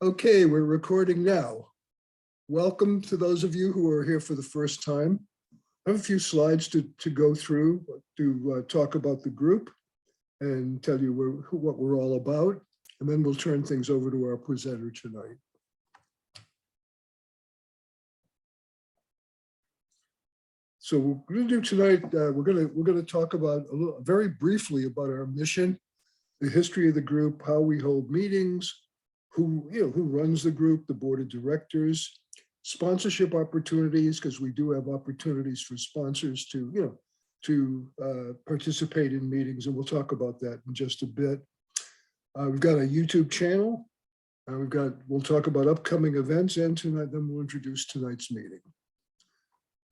Okay, we're recording now. Welcome to those of you who are here for the first time. I have a few slides to go through to talk about the group and tell you what we're all about, and then we'll turn things over to our presenter tonight. So what we're going to do tonight, we're going to talk about very briefly about our mission, the history of the group, how we hold meetings, who runs the group, the board of directors, sponsorship opportunities, because we do have opportunities for sponsors to participate in meetings, and we'll talk about that in just a bit. We've got a YouTube channel. We'll talk about upcoming events, and tonight, then we'll introduce tonight's meeting.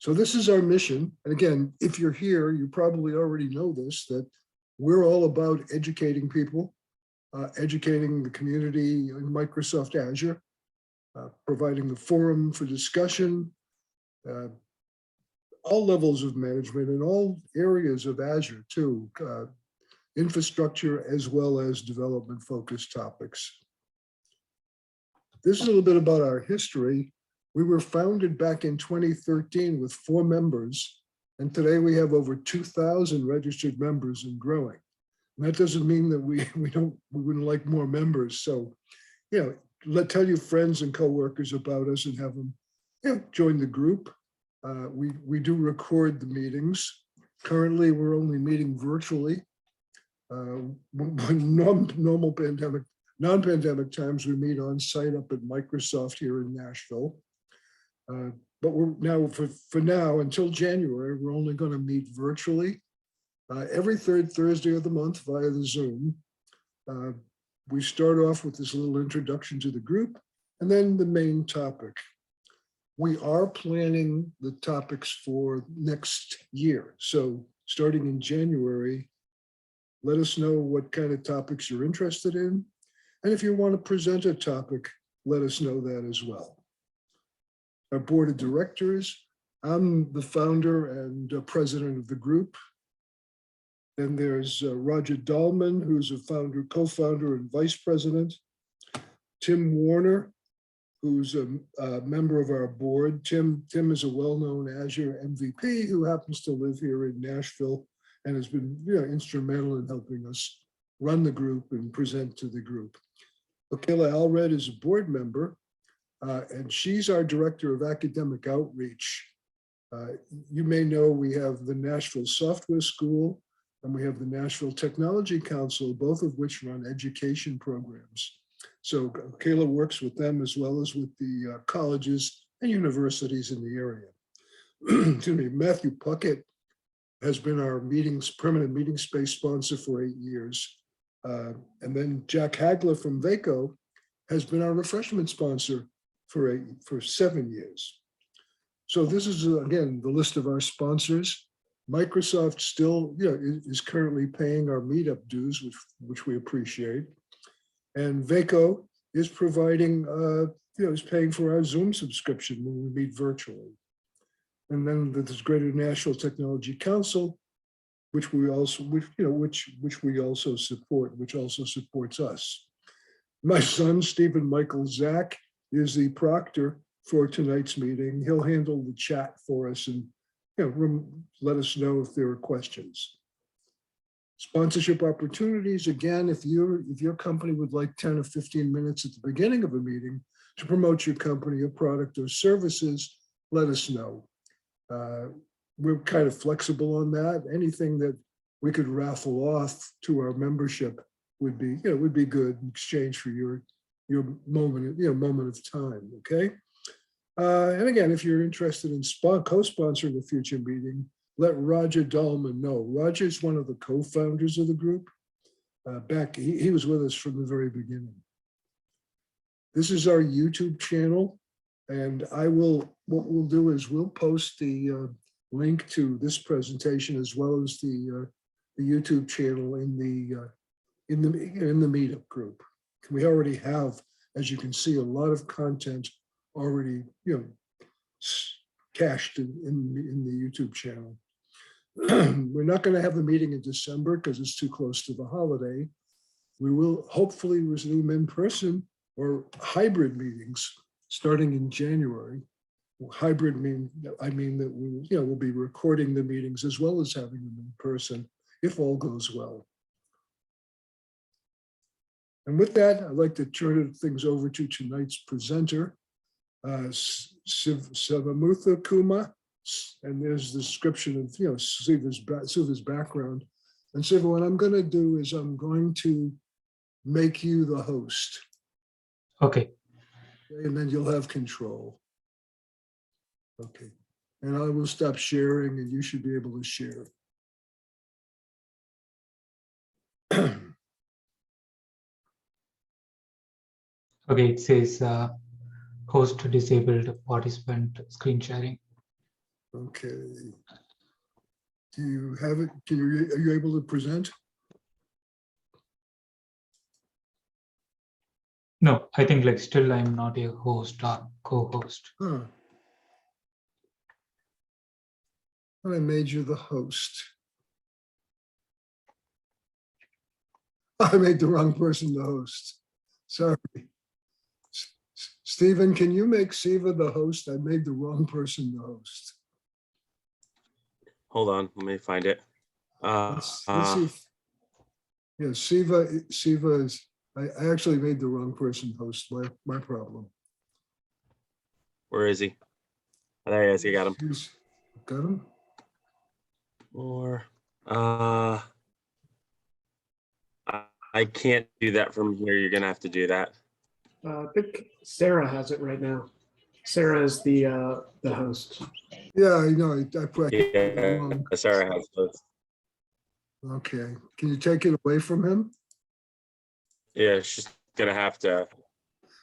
So this is our mission. And again, if you're here, you probably already know this, that we're all about educating people, educating the community in Microsoft Azure, providing the forum for discussion, all levels of management in all areas of Azure too, infrastructure as well as development focused topics. This is a little bit about our history. We were founded back in 2013 with 4 members, and today we have over 2,000 registered members and growing. And that doesn't mean that we wouldn't like more members. So, tell your friends and coworkers about us and have them join the group. We do record the meetings. Currently, we're only meeting virtually. Non-pandemic times, we meet on site up at Microsoft here in Nashville. But we're now, for now, until January, we're only going to meet virtually. Every third Thursday of the month via the Zoom. We start off with this little introduction to the group and then the main topic. We are planning the topics for next year. So starting in January, let us know what kind of topics you're interested in. And if you want to present a topic, let us know that as well. Our board of directors, I'm the founder and president of the group. Then there's Roger Dahlman, who's a co-founder and vice president. Tim Warner, who's a member of our board. Tim is a well-known Azure MVP who happens to live here in Nashville and has been instrumental in helping us run the group and present to the group. Kayla Allred is a board member, and she's our director of academic outreach. You may know we have the Nashville Software School, and we have the Nashville Technology Council, both of which run education programs. So Kayla works with them as well as with the colleges and universities in the area. Excuse me, Matthew Puckett has been our permanent meeting space sponsor for 8 years. And then Jack Hagler from Vaco has been our refreshment sponsor for 7 years. So this is, again, the list of our sponsors. Microsoft still is currently paying our meetup dues, which we appreciate. And Vaco is providing, is paying for our Zoom subscription when we meet virtually. And then there's Greater Nashville Technology Council, which we also support, which also supports us. My son, Stephen Michael Zach, is the proctor for tonight's meeting. He'll handle the chat for us and let us know if there are questions. Sponsorship opportunities, again, if your company would like 10 or 15 minutes at the beginning of a meeting to promote your company, a product or services, let us know. We're kind of flexible on that. Anything that we could raffle off to our membership would be good in exchange for your moment of time, okay? And again, if you're interested in co-sponsoring a future meeting, let Roger Dahlman know. Roger is one of the co-founders of the group. He was with us from the very beginning. This is our YouTube channel, and what we'll do is we'll post the link to this presentation as well as the YouTube channel in the meetup group. We already have, as you can see, a lot of content already cached in the YouTube channel. We're not going to have the meeting in December because it's too close to the holiday. We will hopefully resume in person or hybrid meetings starting in January. Hybrid I mean that we'll be recording the meetings as well as having them in person if all goes well. And with that, I'd like to turn things over to tonight's presenter, Sivamuthu Kumar, and there's the description of Siva's background. And Siva, what I'm going to do is I'm going to make you the host. Okay. And then you'll have control. Okay. And I will stop sharing and you should be able to share. Okay, it says host disabled participant screen sharing. Okay. Do you have it? Are you able to present? No, I think like still I'm not a host or co-host. Huh. I made you the host. I made the wrong person the host. Sorry. Stephen, can you make Siva the host? I made the wrong person the host. Hold on, let me find it. Let's see if, yeah, Siva is, I actually made the wrong person host, my problem. Where is he? There he is, you got him. Got him? Or, I can't do that from here. You're gonna have to do that. I think Sarah has it right now. Sarah is the host. Yeah, I know. I put Yeah, Sarah has those. Okay. Can you take it away from him? Yeah, she's gonna have to.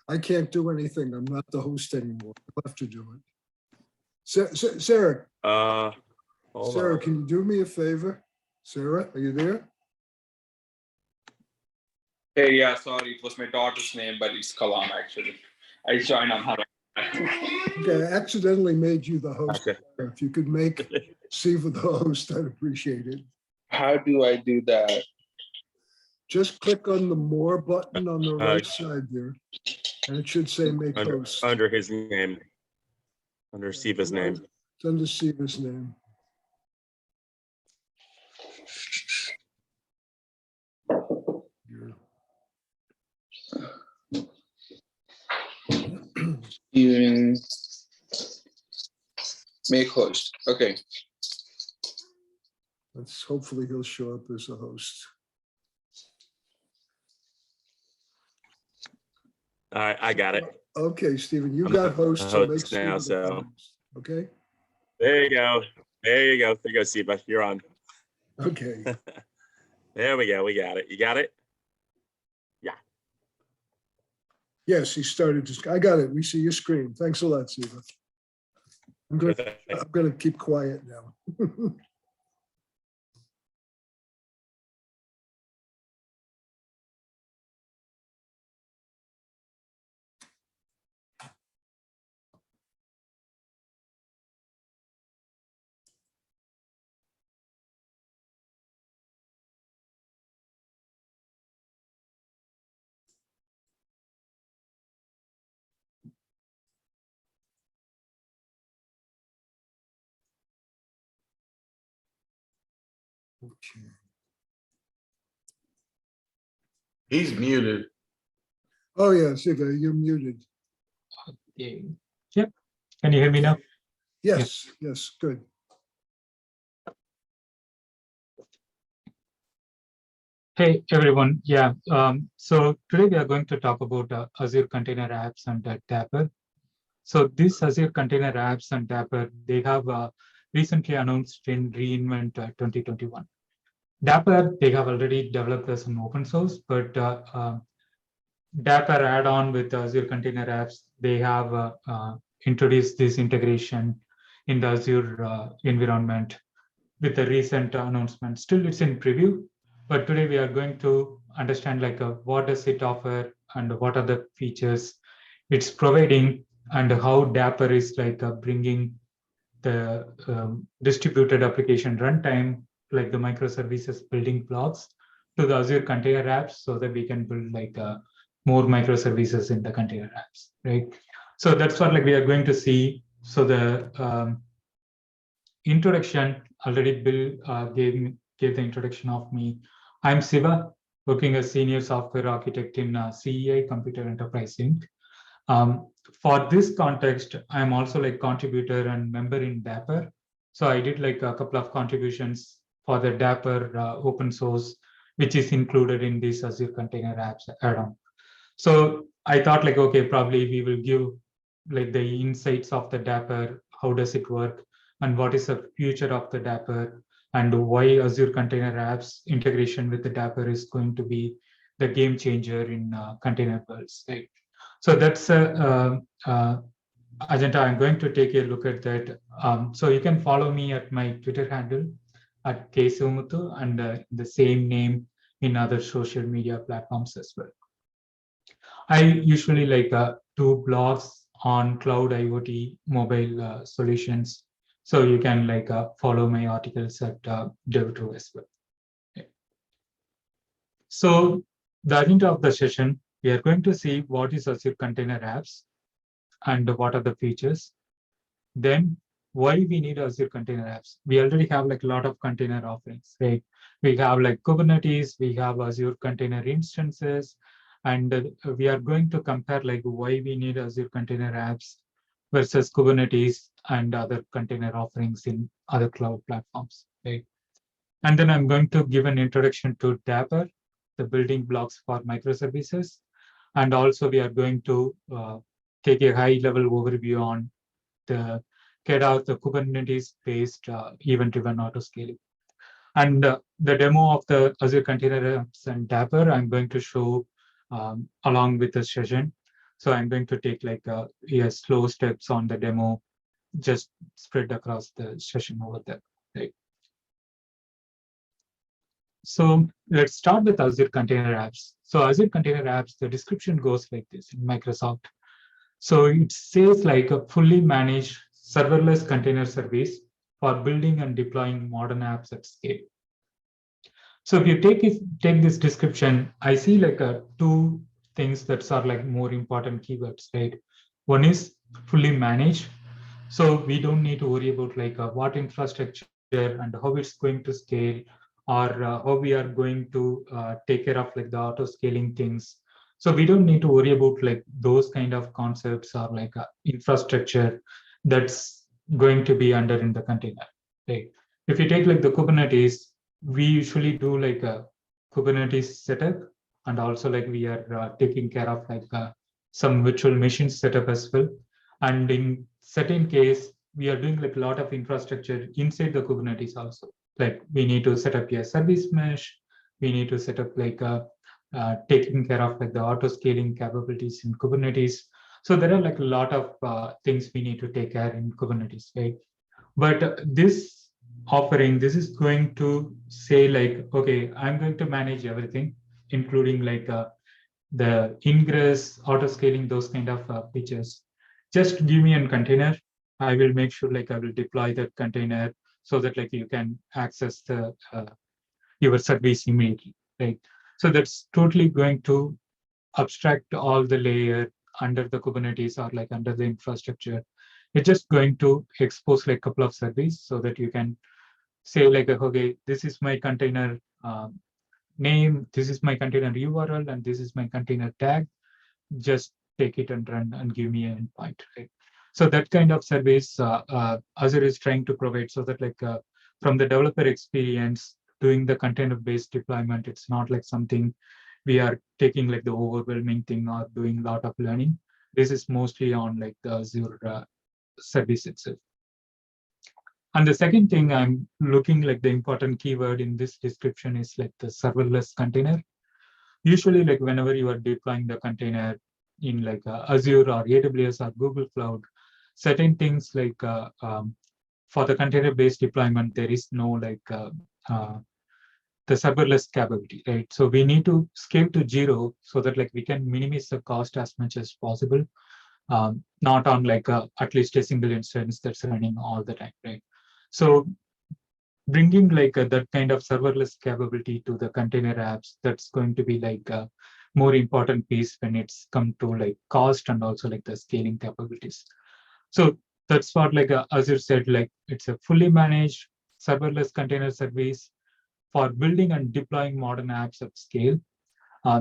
I can't do anything. I'm not the host anymore. I'll have to do it. Sarah, Hold Sarah, on. can you do me a favor? Sarah, are you there? Hey, yeah, sorry, it was my daughter's name, but it's Kalam actually. I joined on her. Okay, I accidentally made you the host. Okay. If you could make Siva the host, I'd appreciate it. How do I do that? Just click on the more button on the right side there, and it should say make host. Under his name. Under Siva's name. It's under Siva's name. Even make host. Okay. Hopefully he'll show up as a host. I got it. Okay, Stephen, you I'm got the host. So host make now, Siva the so. host. Okay. There you go. There you go. There you go, Siva. You're on. Okay. There we go. We got it. You got it? Yes, he started. I got it. We see your screen. Thanks a lot, Siva. I'm going to keep quiet now. Okay. He's muted. Oh yeah, Siva, you're muted. Yep. Can you hear me now? Yes, yes, good. Hey, everyone. Yeah. So today we are going to talk about Azure Container Apps and Dapr. So this Azure Container Apps and Dapr, they have recently announced in reInvent 2021. Dapr, they have already developed as an open source, but Dapr add-on with Azure Container Apps, they have introduced this integration in the Azure environment with the recent announcement. Still, it's in preview, but today we are going to understand like what does it offer and what are the features it's providing and how Dapr is like bringing the distributed application runtime, like the microservices building blocks to the Azure Container Apps so that we can build like more microservices in the container apps, right? So that's what like we are going to see. So the introduction already Bill gave the introduction of me. I'm Siva, working as senior software architect in CEI Computer Enterprise Inc. For this context, I'm also like contributor and member in Dapr. So I did like a couple of contributions for the Dapr open source, which is included in this Azure Container Apps add-on. So I thought like, okay, probably we will give like the insights of the Dapr, how does it work, and what is the future of the Dapr, and why Azure Container Apps integration with the Dapr is going to be the game changer in container worlds, right? So that's agenda. I'm going to take a look at that. So you can follow me at my Twitter handle at Sivamuthu and the same name in other social media platforms as well. I usually like do blogs on cloud IoT mobile solutions. So you can like follow my articles at Dev2 as well. Okay. So the agenda of the session, we are going to see what is Azure Container Apps and what are the features. Then why we need Azure Container Apps. We already have like a lot of container offerings, right? We have like Kubernetes, we have Azure Container Instances, and we are going to compare like why we need Azure Container Apps versus Kubernetes and other container offerings in other cloud platforms, right? And then I'm going to give an introduction to Dapr, the building blocks for microservices. And also we are going to take a high-level overview on the KEDA, the Kubernetes-based event-driven autoscaling. And the demo of the Azure Container Apps and Dapr, I'm going to show along with the session. So I'm going to take like slow steps on the demo, just spread across the session over there, right? So let's start with Azure Container Apps. So Azure Container Apps, the description goes like this in Microsoft. So it says like a fully managed serverless container service for building and deploying modern apps at scale. So if you take this description, I see like two things that are like more important keywords, right? One is fully managed. So we don't need to worry about like what infrastructure and how it's going to scale, or how we are going to take care of like the auto scaling things. So we don't need to worry about like those kind of concepts or like infrastructure that's going to be under in the container, right? If you take like the Kubernetes, we usually do like a Kubernetes setup, and also like we are taking care of like some virtual machine setup as well. And in certain case, we are doing like a lot of infrastructure inside the Kubernetes also. Like we need to set up a service mesh, we need to set up like taking care of like the auto scaling capabilities in Kubernetes. So there are like a lot of things we need to take care in Kubernetes, right? But this offering, this is going to say like, okay, I'm going to manage everything, including like the ingress, auto scaling, those kind of features. Just give me a container. I will make sure like I will deploy that container so that like you can access the your service immediately, right? So that's totally going to abstract all the layer under the Kubernetes or like under the infrastructure. It's just going to expose like a couple of services so that you can say like, okay, this is my container name, this is my container URL, and this is my container tag. Just take it and run and give me an endpoint, right? So that kind of service Azure is trying to provide so that like from the developer experience, doing the container-based deployment, it's not like something we are taking like the overwhelming thing or doing a lot of learning. This is mostly on like the Azure service itself. And the second thing I'm looking like the important keyword in this description is like the serverless container. Usually like whenever you are deploying the container in like Azure or AWS or Google Cloud, certain things like for the container-based deployment, there is no like the serverless capability, right? So we need to scale to 0 so that like we can minimize the cost as much as possible, not on like at least a single instance that's running all the time, right? So bringing like that kind of serverless capability to the container apps, that's going to be like more important piece when it's come to like cost and also like the scaling capabilities. So that's what like Azure said, like it's a fully managed serverless container service for building and deploying modern apps at scale.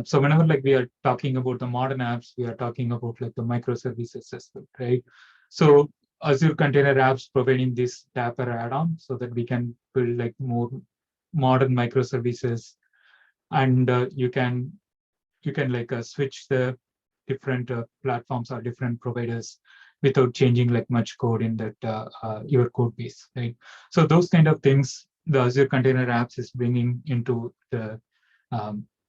So whenever like we are talking about the modern apps, we are talking about like the microservices as well, right? So Azure Container Apps providing this Dapr add-on so that we can build like more modern microservices, and you can like switch the different platforms or different providers without changing like much code in that your code base, right? So those kind of things the Azure Container Apps is bringing into the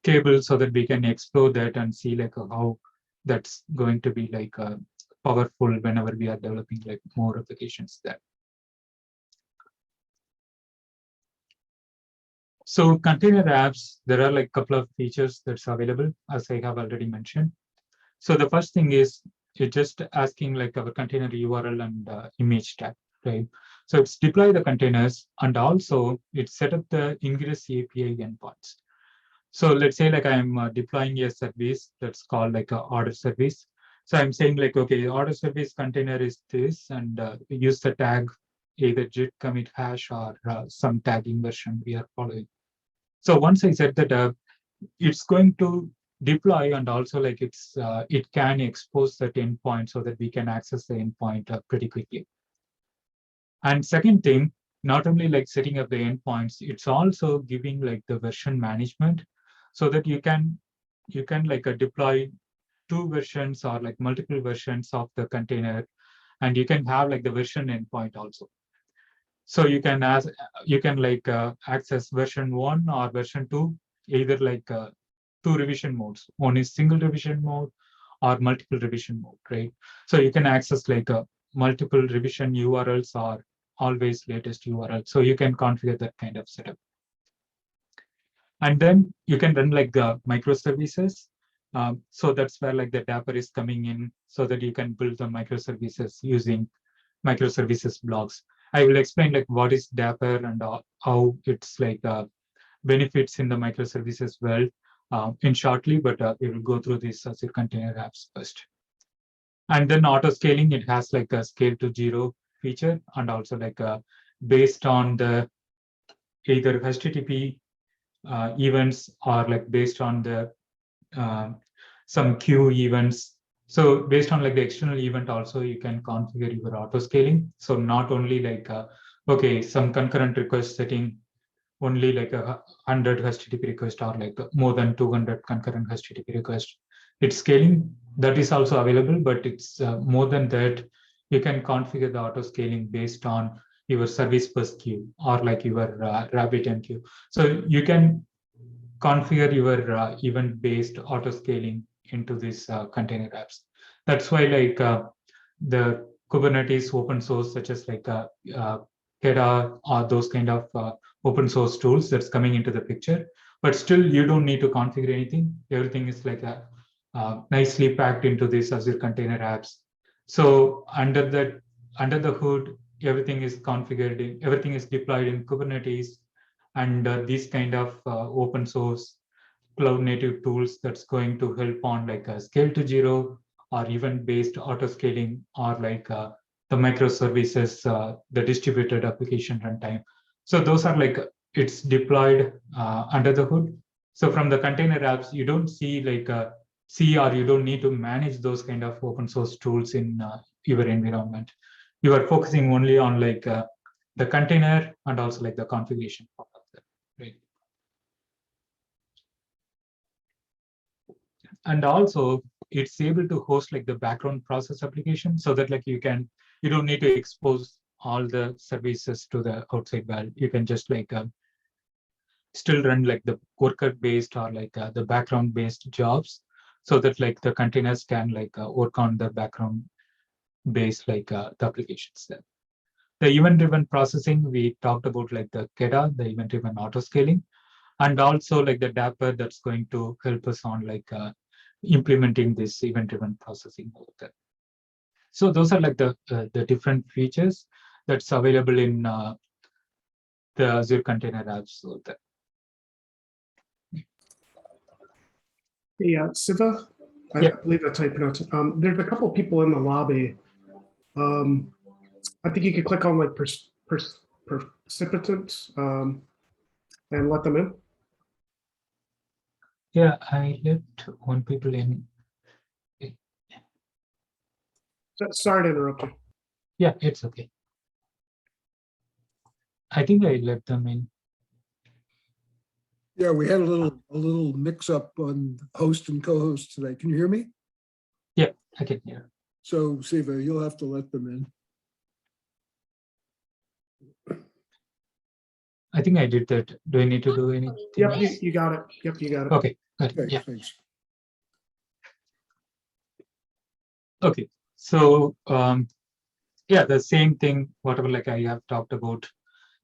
table so that we can explore that and see like how that's going to be like powerful whenever we are developing like more applications there. So container apps, there are like a couple of features that's available, as I have already mentioned. So the first thing is it's just asking like our container URL and image tag, right? So it's deploy the containers and also it's set up the ingress API endpoints. So let's say like I'm deploying a service that's called like a order service. So I'm saying like, okay, order service container is this, and use the tag either git commit hash or some tagging version we are following. So once I set that up, it's going to deploy, and also like it can expose that endpoint so that we can access the endpoint pretty quickly. And second thing, not only like setting up the endpoints, it's also giving like the version management so that you can like deploy 2 versions or like multiple versions of the container, and you can have like the version endpoint also. So you can like access version 1 or version 2, either like 2 revision modes. One is single revision mode or multiple revision mode, right? So you can access like multiple revision URLs or always latest URL. So you can configure that kind of setup. And then you can run like the microservices. So that's where like the Dapr is coming in, so that you can build the microservices using microservices blocks. I will explain like what is Dapr and how it's like benefits in the microservices world in shortly, but we will go through this Azure Container Apps first. And then auto scaling, it has like a scale to 0 feature, and also like based on the either HTTP events or like based on the some queue events. So based on like the external event also, you can configure your auto scaling. So not only like okay, some concurrent request setting only like 100 HTTP request or like more than 200 concurrent HTTP request. It's scaling that is also available, but it's more than that. You can configure the auto scaling based on your service bus queue or like your RabbitMQ. So you can configure your event-based auto scaling into these container apps. That's why like the Kubernetes open source, such as like KEDA or those kind of open source tools that's coming into the picture. But still, you don't need to configure anything. Everything is like nicely packed into these Azure Container Apps. So under the hood, everything is configured. Everything is deployed in Kubernetes, and these kind of open source cloud native tools that's going to help on like a scale to 0 or event based auto scaling, or like the microservices, the distributed application runtime. So those are like it's deployed under the hood. So from the container apps, you don't see like see, or you don't need to manage those kind of open source tools in your environment. You are focusing only on like the container and also like the configuration part of that, right? And also it's able to host like the background process application, so that like you don't need to expose all the services to the outside world. You can just like still run like the worker based or like the background based jobs, so that like the containers can like work on the background based like the applications there. The event driven processing, we talked about like the KEDA, the event driven auto scaling, and also like the Dapr that's going to help us on like implementing this event driven processing over there. So those are like the different features that's available in the Azure Container Apps over there. Yeah, Siva, I Yeah. believe that's how you pronounce it. There's a couple people in the lobby. I think you could click on like participants and let them in. Yeah, I let one people in. Sorry to interrupt you. Yeah, it's okay. I think I let them in. Yeah, we had a little mix up on host and co-host today. Can you hear me? Yeah, I can hear. So Siva, you'll have to let them in. I think I did that. Do I need to do anything? Yep, else? you got it. Yep, you got it. Okay, got it. Okay, Yeah. thanks. Okay. So yeah, the same thing, whatever like I have talked about.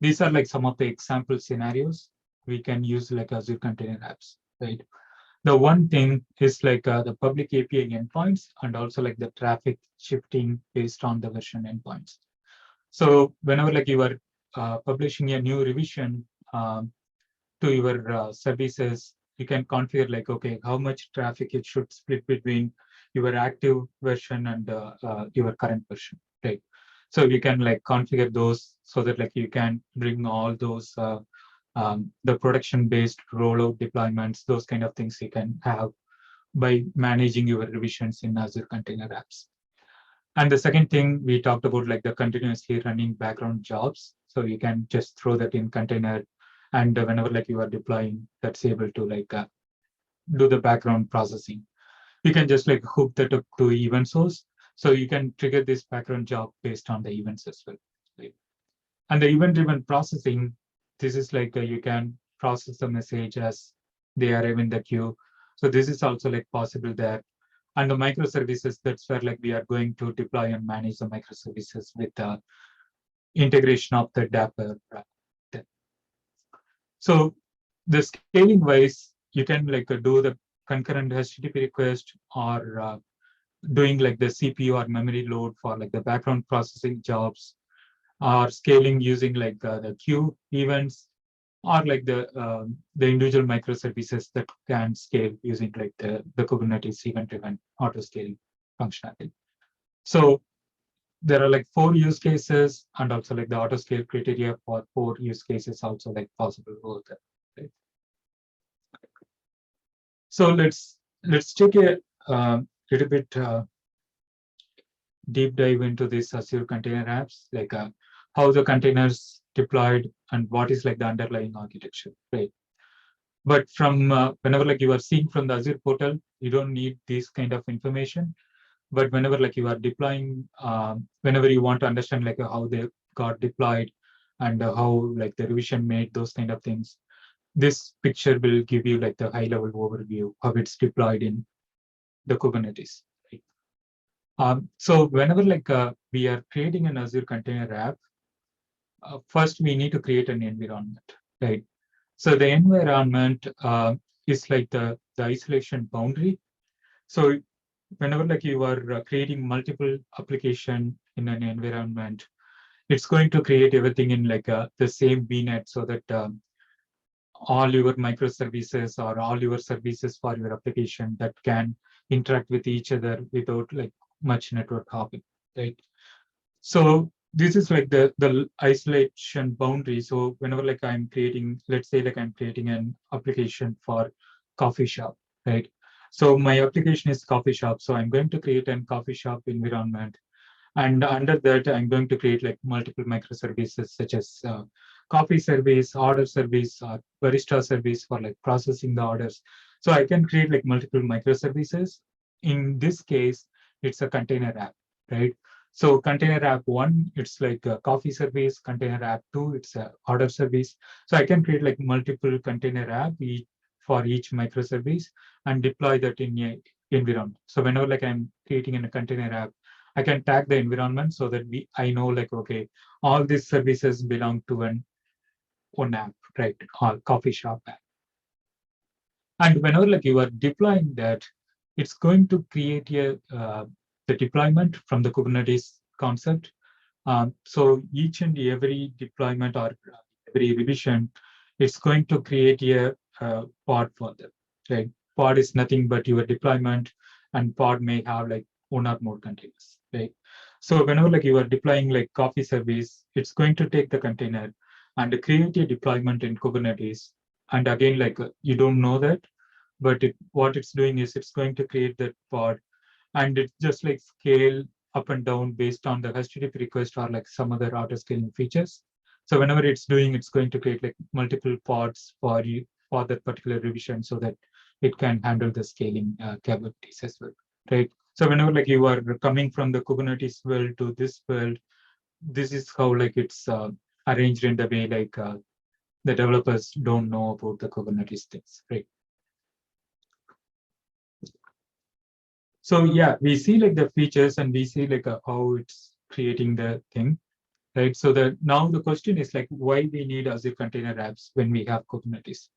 These are like some of the example scenarios we can use like Azure Container Apps, right? The one thing is like the public API endpoints and also like the traffic shifting based on the version endpoints. So whenever like you are publishing a new revision to your services, you can configure like, okay, how much traffic it should split between your active version and your current version, right? So you can like configure those so that like you can bring all those the production-based rollout deployments, those kind of things you can have by managing your revisions in Azure Container Apps. And the second thing we talked about, like the continuously running background jobs. So you can just throw that in container, and whenever like you are deploying, that's able to like do the background processing. You can just like hook that up to event source. So you can trigger this background job based on the events as well. Right? And the event-driven processing, this is like you can process the message as they arrive in the queue. So this is also like possible there. And the microservices, that's where like we are going to deploy and manage the microservices with the integration of the Dapr. So the scaling wise, you can like do the concurrent HTTP request or doing like the CPU or memory load for like the background processing jobs, or scaling using like the queue events, or like the individual microservices that can scale using like the Kubernetes event-driven auto scaling functionality. So there are like 4 use cases, and also like the auto scale criteria for 4 use cases also like possible over there. Right? So let's take a little bit deep dive into this Azure Container Apps, like how the containers deployed and what is like the underlying architecture, right? But from whenever like you are seeing from the Azure portal, you don't need this kind of information. But whenever like you are deploying, whenever you want to understand like how they got deployed and how like the revision made, those kind of things, this picture will give you like the high level overview how it's deployed in the Kubernetes. Right? So whenever like we are creating an Azure Container App, first we need to create an environment, right? So the environment is like the isolation boundary. So whenever like you are creating multiple application in an environment, it's going to create everything in like the same VNet, so that all your microservices or all your services for your application that can interact with each other without like much network hopping, right? So this is like the isolation boundary. So whenever like I'm creating, let's say like I'm creating an application for coffee shop, right? So my application is coffee shop. So I'm going to create a coffee shop environment. And under that, I'm going to create like multiple microservices such as coffee service, order service, or barista service for like processing the orders. So I can create like multiple microservices. In this case, it's a container app, right? So container app 1, it's like a coffee service. Container app 2, it's a order service. So I can create like multiple container app for each microservice and deploy that in a environment. So whenever like I'm creating in a container app, I can tag the environment so that I know like, okay, all these services belong to one app, right? Or coffee shop app. And whenever like you are deploying that, it's going to create the deployment from the Kubernetes concept. So each and every deployment or every revision, it's going to create a pod for them, right? pod is nothing but your deployment, and pod may have like one or more containers, right? So whenever like you are deploying like coffee service, it's going to take the container and create a deployment in Kubernetes. And again, like you don't know that, but what it's doing is it's going to create that pod, and it just like scale up and down based on the HTTP request or like some other auto scaling features. So whenever it's doing, it's going to create like multiple pods for you for that particular revision, so that it can handle the scaling capabilities as well, right? So whenever like you are coming from the Kubernetes world to this world, this is how like it's arranged in the way like the developers don't know about the Kubernetes things, right? So yeah, we see like the features and we see like how it's creating the thing, right? So now the question is like, why we need Azure Container Apps when we have Kubernetes?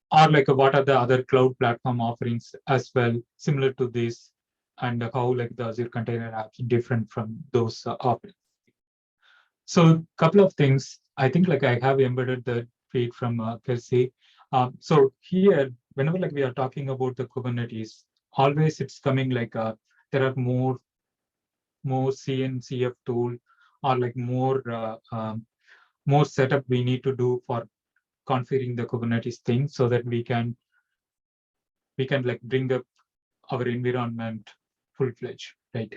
Or like what are the other cloud platform offerings as well, similar to this, and how like the Azure Container Apps different from those offerings? So a couple of things. I think like I have embedded the feed from Kelsey. So here, whenever like we are talking about the Kubernetes, always it's coming like there are more CNCF tool, or like more setup we need to do for configuring the Kubernetes thing, so that we can like bring up our environment full-fledged, right?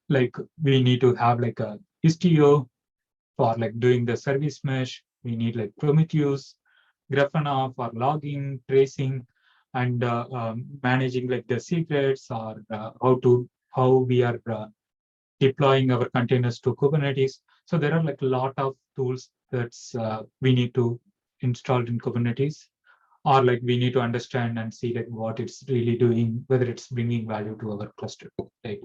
Like we need to have like a Istio for like doing the service mesh. We need like Prometheus, Grafana for logging, tracing, and managing like the secrets, or how we are deploying our containers to Kubernetes. So there are like a lot of tools that's we need to install in Kubernetes, or like we need to understand and see like what it's really doing, whether it's bringing value to our cluster, right?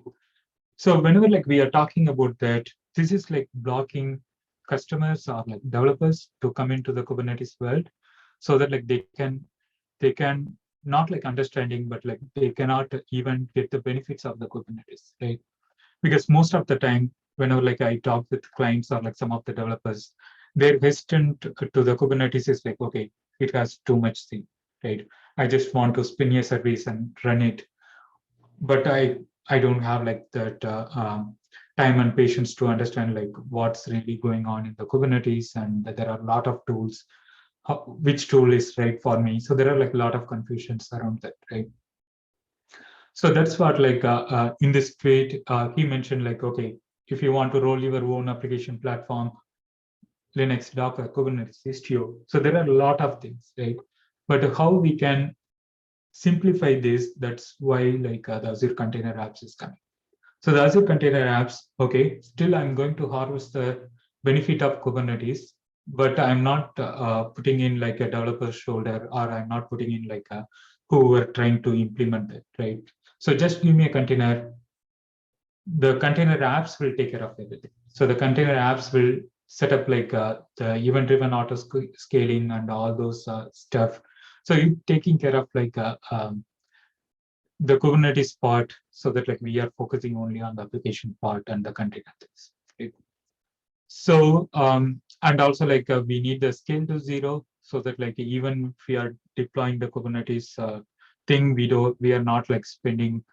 So whenever like we are talking about that, this is like blocking customers or like developers to come into the Kubernetes world, so that like they can not like understanding, but like they cannot even get the benefits of the Kubernetes, right? Because most of the time, whenever like I talk with clients or like some of the developers, they're hesitant to the Kubernetes is like, okay, it has too much thing, right? I just want to spin a service and run it, but I don't have like that time and patience to understand like what's really going on in the Kubernetes, and there are a lot of tools. Which tool is right for me? So there are like a lot of confusions around that, right? So that's what like in this tweet, he mentioned like, okay, if you want to roll your own application platform, Linux, Docker, Kubernetes, Istio. So there are a lot of things, right? But how we can simplify this, that's why like the Azure Container Apps is coming. So the Azure Container Apps, okay, still I'm going to harvest the benefit of Kubernetes, but I'm not putting in like a developer shoulder, or I'm not putting in like who are trying to implement it, right? So just give me a container. The container apps will take care of everything. So the container apps will set up like the event-driven auto scaling and all those stuff. So you're taking care of like the Kubernetes part, so that like we are focusing only on the application part and the container things. Right? So and also like we need the scale to zero, so that like even if we are deploying the Kubernetes thing, we are not like spending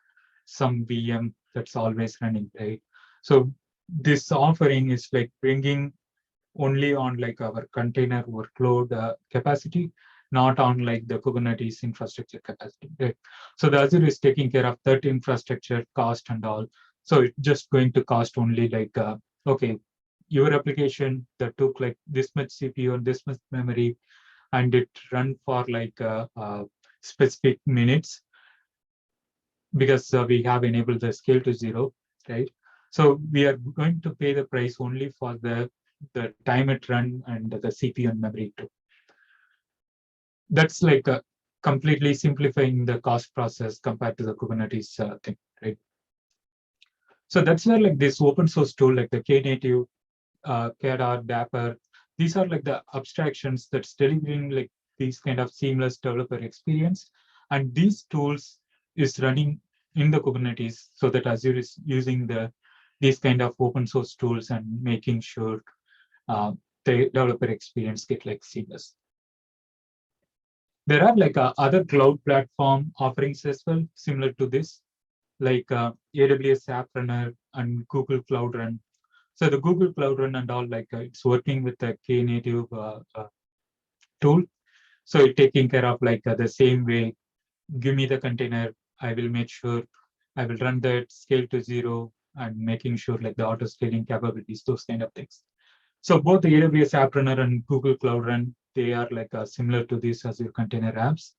some VM that's always running, right? So this offering is like bringing only on like our container workload capacity, not on like the Kubernetes infrastructure capacity, right? So the Azure is taking care of that infrastructure cost and all. So it's just going to cost only like, okay, your application that took like this much CPU and this much memory, and it run for like specific minutes, because we have enabled the scale to zero, right? So we are going to pay the price only for the time it run and the CPU and memory too. That's like completely simplifying the cost process compared to the Kubernetes thing, right? So that's where like this open source tool, like the Knative, KEDA, Dapr, these are like the abstractions that's delivering like these kind of seamless developer experience. And these tools is running in the Kubernetes, so that Azure is using these kind of open source tools and making sure the developer experience get like seamless. There are like other cloud platform offerings as well, similar to this, like AWS App Runner and Google Cloud Run. So the Google Cloud Run and all, like it's working with the Knative tool. So it's taking care of like the same way. Give me the container. I will make sure I will run that scale to 0 and making sure like the auto scaling capabilities, those kind of things. So both the AWS App Runner and Google Cloud Run, they are like similar to these Azure Container Apps.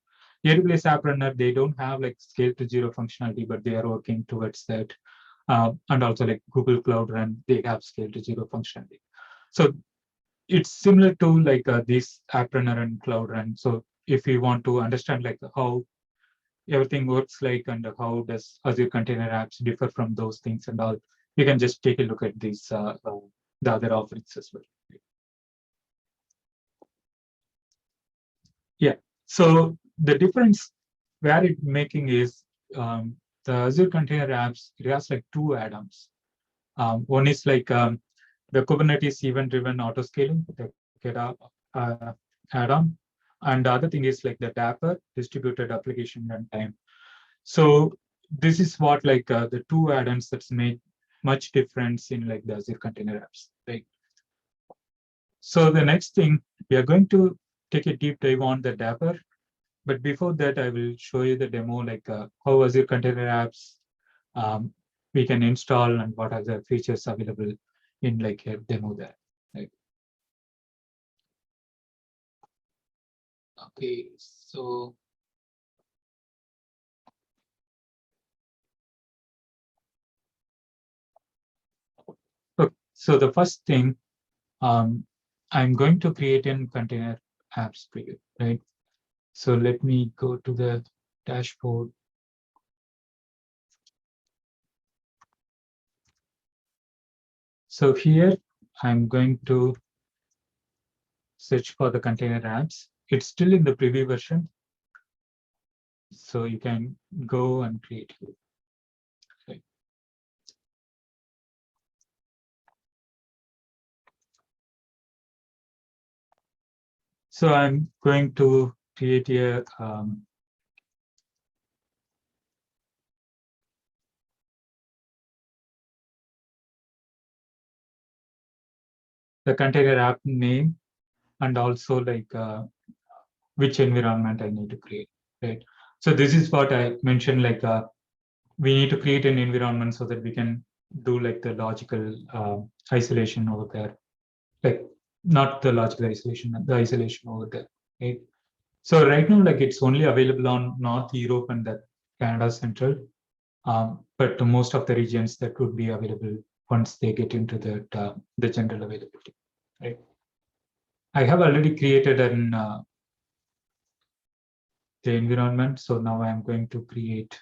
AWS App Runner, they don't have like scale to 0 functionality, but they are working towards that. And also like Google Cloud Run, they have scale to 0 functionality. So it's similar to like this App Runner and Cloud Run. So if you want to understand like how everything works like and how does Azure Container Apps differ from those things and all, you can just take a look at these the other offerings as well. Yeah. So the difference where it making is the Azure Container Apps, it has like 2 add-ons. One is like the Kubernetes event-driven auto-scaling, the KEDA add-on. And the other thing is like the Dapr, distributed application runtime. So this is what like the 2 add-ons that's made much difference in like the Azure Container Apps, right? So the next thing, we are going to take a deep dive on the Dapr. But before that, I will show you the demo, like how Azure Container Apps we can install and what are the features available in like a demo there. Right? Okay, so so the first thing, I'm going to create a container apps preview, right? So let me go to the dashboard. So here I'm going to search for the container apps. It's still in the preview version. So you can go and create it. Okay. So I'm going to create a the container app name and also like which environment I need to create, right? So this is what I mentioned, like we need to create an environment so that we can do like the logical isolation over there, like not the logical isolation, the isolation over there, right? So right now, like it's only available on North Europe and the Canada Central, but to most of the regions that would be available once they get into the general availability, right? I have already created an the environment, so now I'm going to create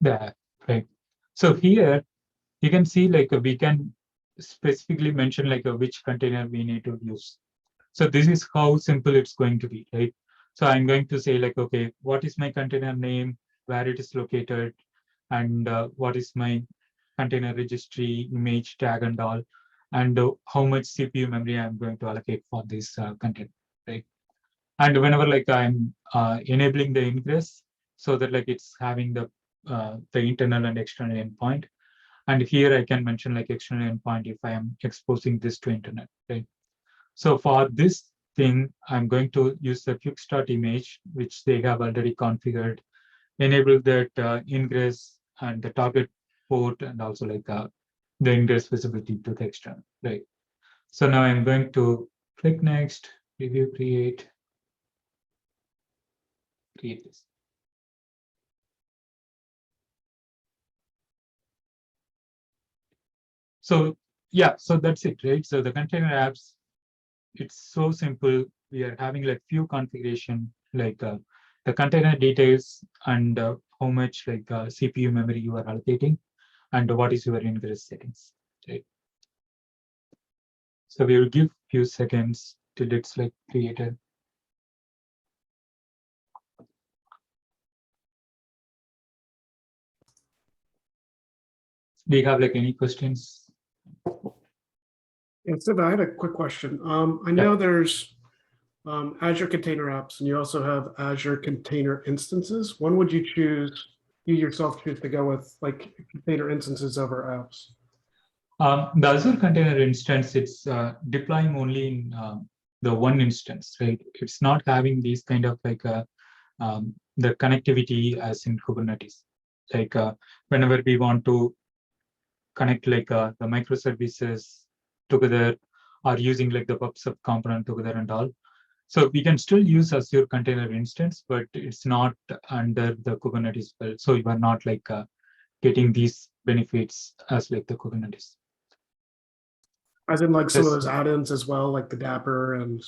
that, right? So here you can see like we can specifically mention like which container we need to use. So this is how simple it's going to be, right? So I'm going to say like, okay, what is my container name, where it is located, and what is my container registry, image tag and all, and how much CPU memory I'm going to allocate for this container, right? And whenever like I'm enabling the ingress, so that like it's having the internal and external endpoint. And here I can mention like external endpoint if I am exposing this to internet, right? So for this thing, I'm going to use the quick start image, which they have already configured, enable that ingress and the target port, and also like the ingress visibility to the external, right? So now I'm going to click next, preview, create this. So yeah, so that's it, right? So the container apps, it's so simple. We are having like few configuration, like the container details and how much like CPU memory you are allocating and what is your ingress settings, right? So we will give few seconds till it's like created. Do you have like any questions? Yeah, Siva, I had a quick question. I know there's Azure Container Apps, and you also have Azure Container Instances. When would you choose, you yourself choose to go with like container instances over apps? The Azure Container Instance, it's deploying only in the one instance, right? It's not having these kind of like the connectivity as in Kubernetes. Like whenever we want to connect like the microservices together, or using like the PubSub component together and all. So we can still use Azure Container Instance, but it's not under the Kubernetes build. So you are not like getting these benefits as like the Kubernetes. As in like some of Yes. those add-ins as well, like the Dapr and.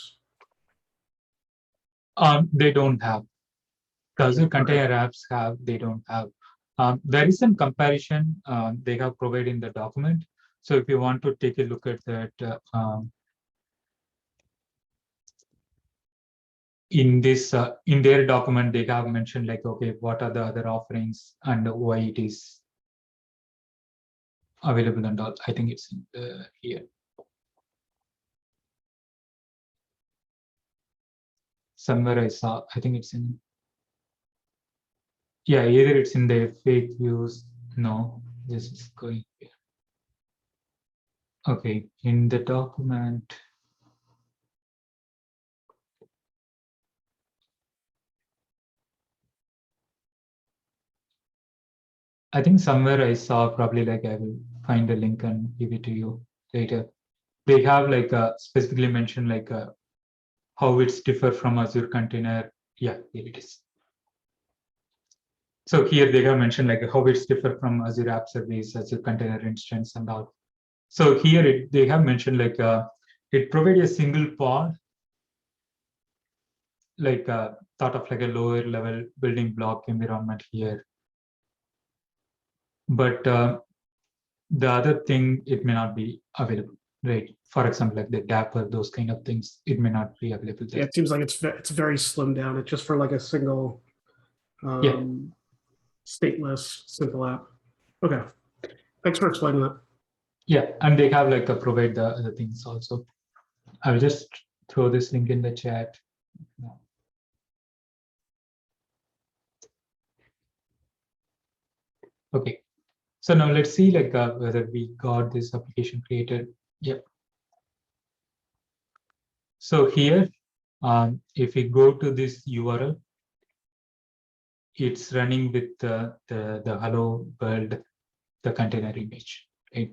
They don't have. The Azure Container Apps have, they don't have. There is some comparison they have provided in the document. So if you want to take a look at that, in this in their document, they have mentioned like, okay, what are the other offerings and why it is available and all. I think it's in here. Somewhere I saw, I think it's in, yeah, either it's in the FAQs. No, this is going here. Okay, in the document. I think somewhere I saw, probably like I will find a link and give it to you later. They have like specifically mentioned like how it's differ from Azure Container. Yeah, here it is. So here they have mentioned like how it's differ from Azure App Service, Azure Container Instance and all. So here they have mentioned like it provides a single pod, like thought of like a lower level building block environment here. But the other thing, it may not be available, right? For example, like the Dapr, those kind of things, it may not be available there. Yeah, it seems like it's very slimmed down. It's just for like a single stateless simple app. Okay. Thanks for explaining that. Yeah, and they have like provide the other things also. I'll just throw this link in the chat. Okay, so now let's see like whether we got this application created. Yep. So here, if we go to this URL, it's running with the hello world, the container image, right?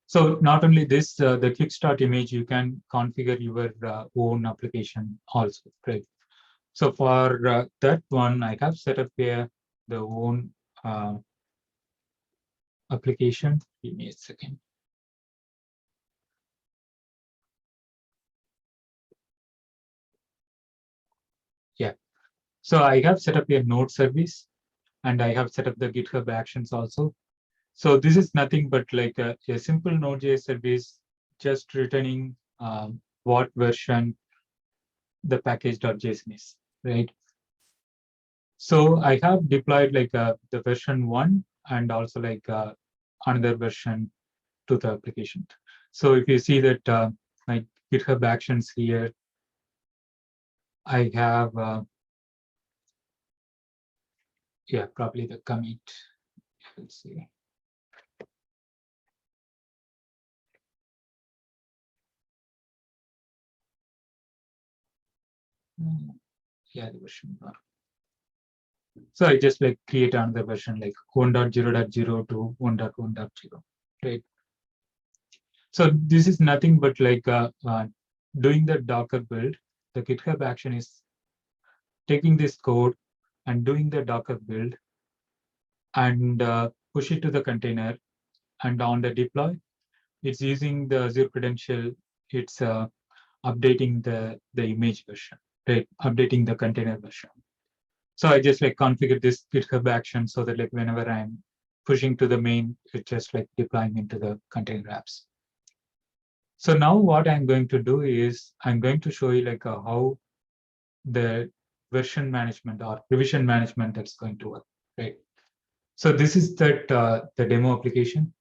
So not only this, the quick start image, you can configure your own application also, right? So for that one, I have set up here the own application. Give me a second. Yeah. So I have set up a node service, and I have set up the GitHub Actions also. So this is nothing but like a simple Node.js service, just returning what version the package.json is, right? So I have deployed like the version 1 and also like another version to the application. So if you see that my GitHub Actions here, I have, yeah, probably the commit. Let's see. Yeah, the version 1. So I just like create another version like 1.0.0 to 1.1.0, right? So this is nothing but like doing the Docker build. The GitHub action is taking this code and doing the Docker build and push it to the container, and on the deploy, it's using the Azure credential. It's updating the image version, right? Updating the container version. So I just like configure this GitHub action so that like whenever I'm pushing to the main, it's just like deploying into the container apps. So now what I'm going to do is I'm going to show you like how the version management or revision management that's going to work, right? So this is that the demo application.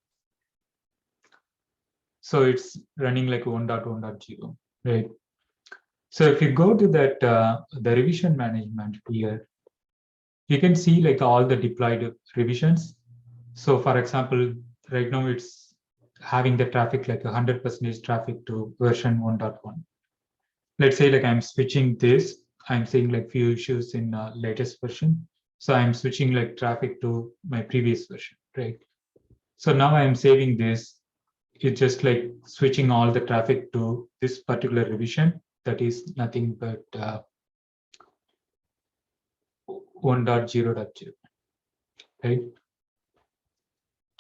So it's running like 1.1.0, right? So if you go to that, the revision management here, you can see like all the deployed revisions. So for example, right now it's having the traffic like 100% traffic to version 1.1. Let's say like I'm switching this, I'm seeing like few issues in latest version. So I'm switching like traffic to my previous version, right? So now I'm saving this. It's just like switching all the traffic to this particular revision. That is nothing but 1.0.0, right?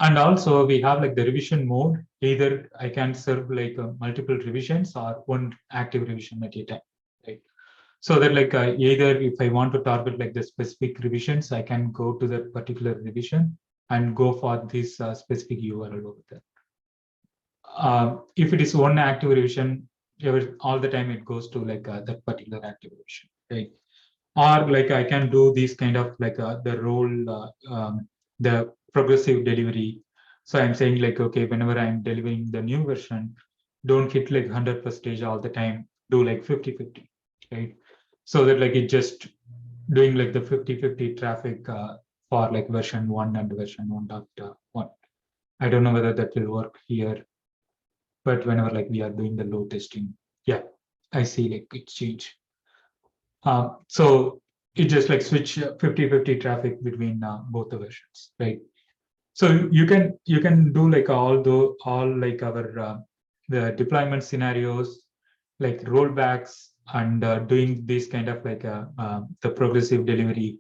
And also we have like the revision mode. Either I can serve like multiple revisions or one active revision at a time, right? So that like either if I want to target like the specific revisions, I can go to that particular revision and go for this specific URL over there. If it is one active revision, all the time it goes to like that particular active revision, right? Or like I can do this kind of like the role, the progressive delivery. So I'm saying like, okay, whenever I'm delivering the new version, don't hit like 100% all the time, do like 50-50, right? So that like it just doing like the 50-50 traffic for like version 1 and version 1.1. I don't know whether that will work here, but whenever like we are doing the load testing, yeah, I see like it change. So it just like switch 50-50 traffic between both the versions, right? So you can do like all like our the deployment scenarios, like rollbacks, and doing this kind of like the progressive delivery.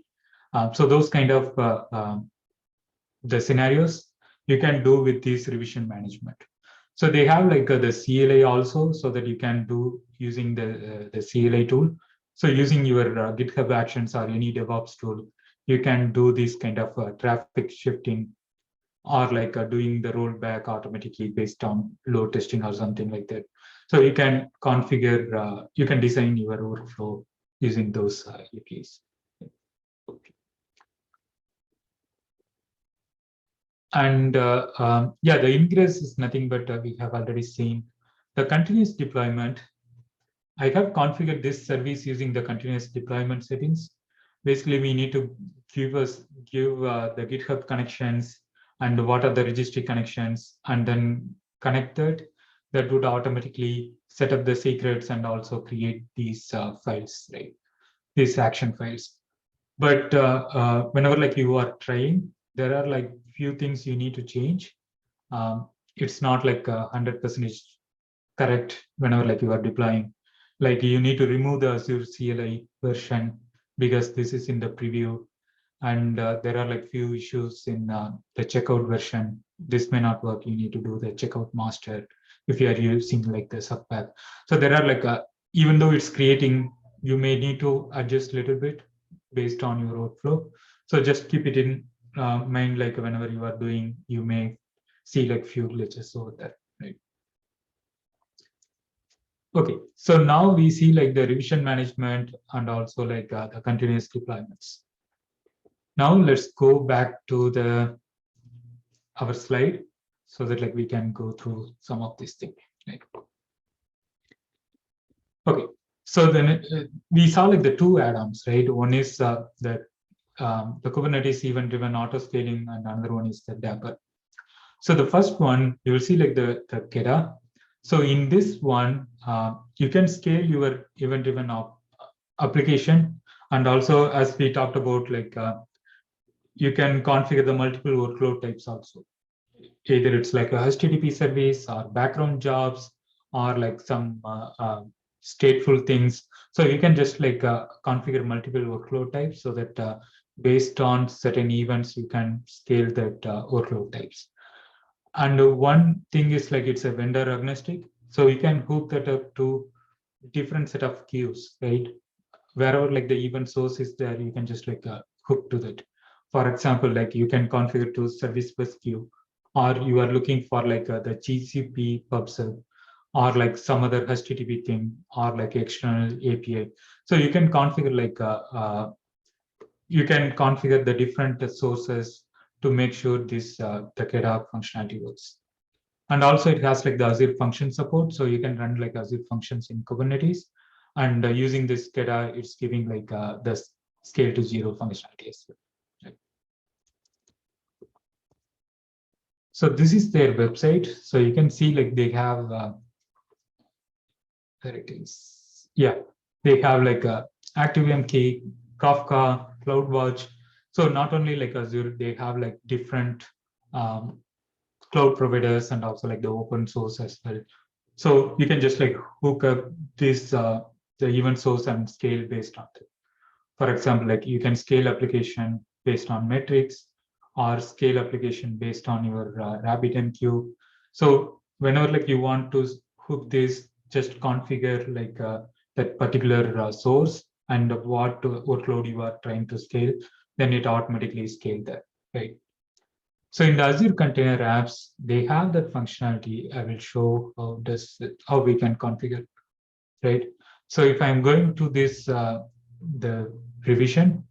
So those kind of the scenarios you can do with this revision management. So they have like the CLI also, so that you can do using the CLI tool. So using your GitHub Actions or any DevOps tool, you can do this kind of traffic shifting, or like doing the rollback automatically based on load testing or something like that. So you can configure, you can design your workflow using those APIs. And yeah, the ingress is nothing but we have already seen the continuous deployment. I have configured this service using the continuous deployment settings. Basically, we need to give the GitHub connections and what are the registry connections, and then connect that. That would automatically set up the secrets and also create these files, right? These action files. But whenever like you are trying, there are like few things you need to change. It's not like 100% correct whenever like you are deploying. Like you need to remove the Azure CLI version because this is in the preview, and there are like few issues in the checkout version. This may not work. You need to do the checkout master if you are using like the subpath. So there are like even though it's creating, you may need to adjust a little bit based on your workflow. So just keep it in mind, like whenever you are doing, you may see like few glitches over there, right? Okay, so now we see like the revision management and also like the continuous deployments. Now let's go back to our slide so that like we can go through some of these things. Right? Okay, so then we saw like the two add-ons, right? One is the Kubernetes event-driven auto-scaling, and another one is the Dapr. So the first one, you will see like the KEDA. So in this one, you can scale your event-driven application, and also as we talked about, like you can configure the multiple workload types also. Either it's like a HTTP service or background jobs or like some stateful things. So you can just like configure multiple workload types so that based on certain events, you can scale that workload types. And one thing is like it's a vendor agnostic. So you can hook that up to different set of queues, right? Wherever like the event source is there, you can just like hook to that. For example, like you can configure to service bus queue, or you are looking for like the GCP PubSub, or like some other HTTP thing, or like external API. So you can configure like you can configure the different sources to make sure this the KEDA functionality works. And also it has like the Azure function support, so you can run like Azure functions in Kubernetes. And using this KEDA, it's giving like the scale to 0 functionality as well. Right. So this is their website. So you can see like they have, there it is. Yeah, they have like ActiveMQ, Kafka, CloudWatch. So not only like Azure, they have like different cloud providers and also like the open source as well. So you can just like hook up this the event source and scale based on it. For example, like you can scale application based on metrics or scale application based on your RabbitMQ. So whenever like you want to hook this, just configure like that particular source and what workload you are trying to scale, then it automatically scale that, right? So in the Azure Container Apps, they have that functionality. I will show how we can configure, right? So if I'm going to this, the revision,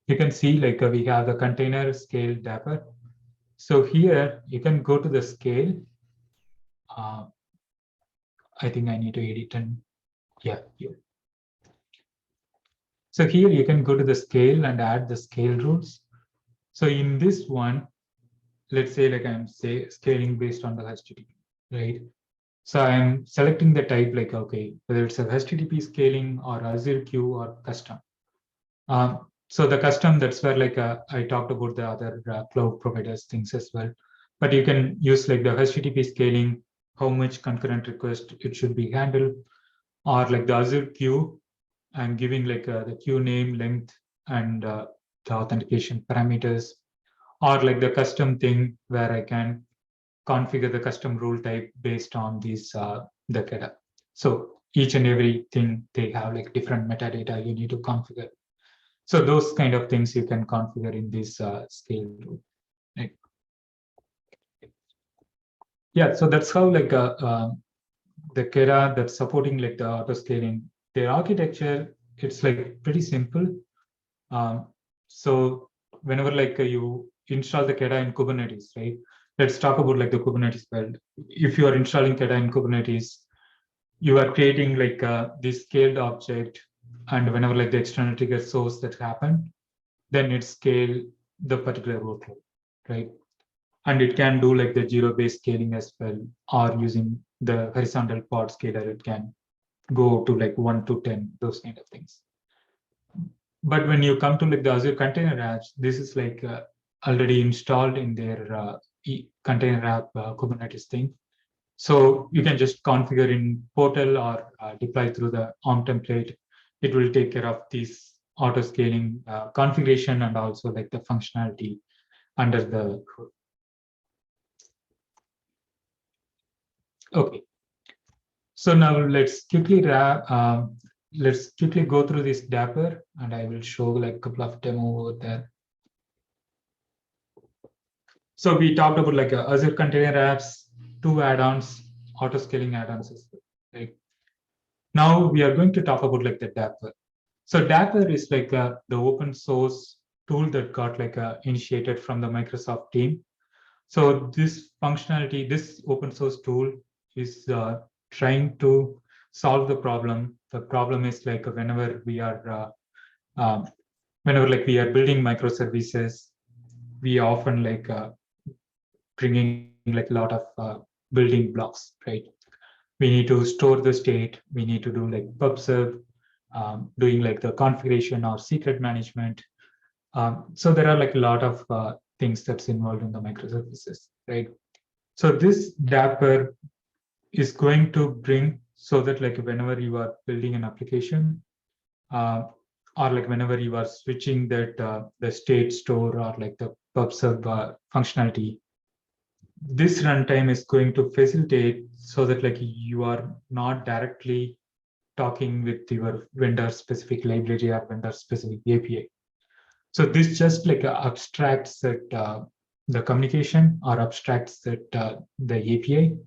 you can see like we have the container scale Dapr. So here you can go to the scale. I think I need to edit and yeah. So here you can go to the scale and add the scale rules. So in this one, let's say like I'm scaling based on the HTTP, right? So I'm selecting the type like, okay, whether it's a HTTP scaling or Azure queue or custom. So the custom, that's where like I talked about the other cloud providers things as well. But you can use like the HTTP scaling, how much concurrent request it should be handled, or like the Azure queue, I'm giving like the queue name, length, and the authentication parameters, or like the custom thing where I can configure the custom rule type based on these the KEDA. So each and everything they have like different metadata you need to configure. So those kind of things you can configure in this scale rule. Right? Yeah, so that's how like the KEDA that's supporting like the auto scaling. Their architecture, it's like pretty simple. So whenever like you install the KEDA in Kubernetes, right? Let's talk about like the Kubernetes build. If you are installing KEDA in Kubernetes, you are creating like this scaled object, and whenever like the external trigger source that happen, then it scale the particular workload, right? And it can do like the zero-based scaling as well, or using the horizontal pod scaler, it can go to like 1 to 10, those kind of things. But when you come to like the Azure Container Apps, this is like already installed in their container app Kubernetes thing. So you can just configure in portal or deploy through the ARM template. It will take care of this auto scaling configuration and also like the functionality under the hood. Okay. So now let's quickly go through this Dapr, and I will show like a couple of demo over there. So we talked about like Azure Container Apps, 2 add-ons, auto scaling add-ons as well, right? Now we are going to talk about like the Dapr. So Dapr is like the open source tool that got like initiated from the Microsoft team. So this functionality, this open source tool is trying to solve the problem. The problem is like whenever we are building microservices, we often like bringing like a lot of building blocks, right? We need to store the state. We need to do like pub/sub, doing like the configuration or secret management. So there are like a lot of things that's involved in the microservices, right? So this Dapr is going to bring so that like whenever you are building an application, or like whenever you are switching that the state store or like the pub/sub functionality, this runtime is going to facilitate so that like you are not directly talking with your vendor specific library or vendor specific API. So this just like abstracts that the communication or abstracts that the API,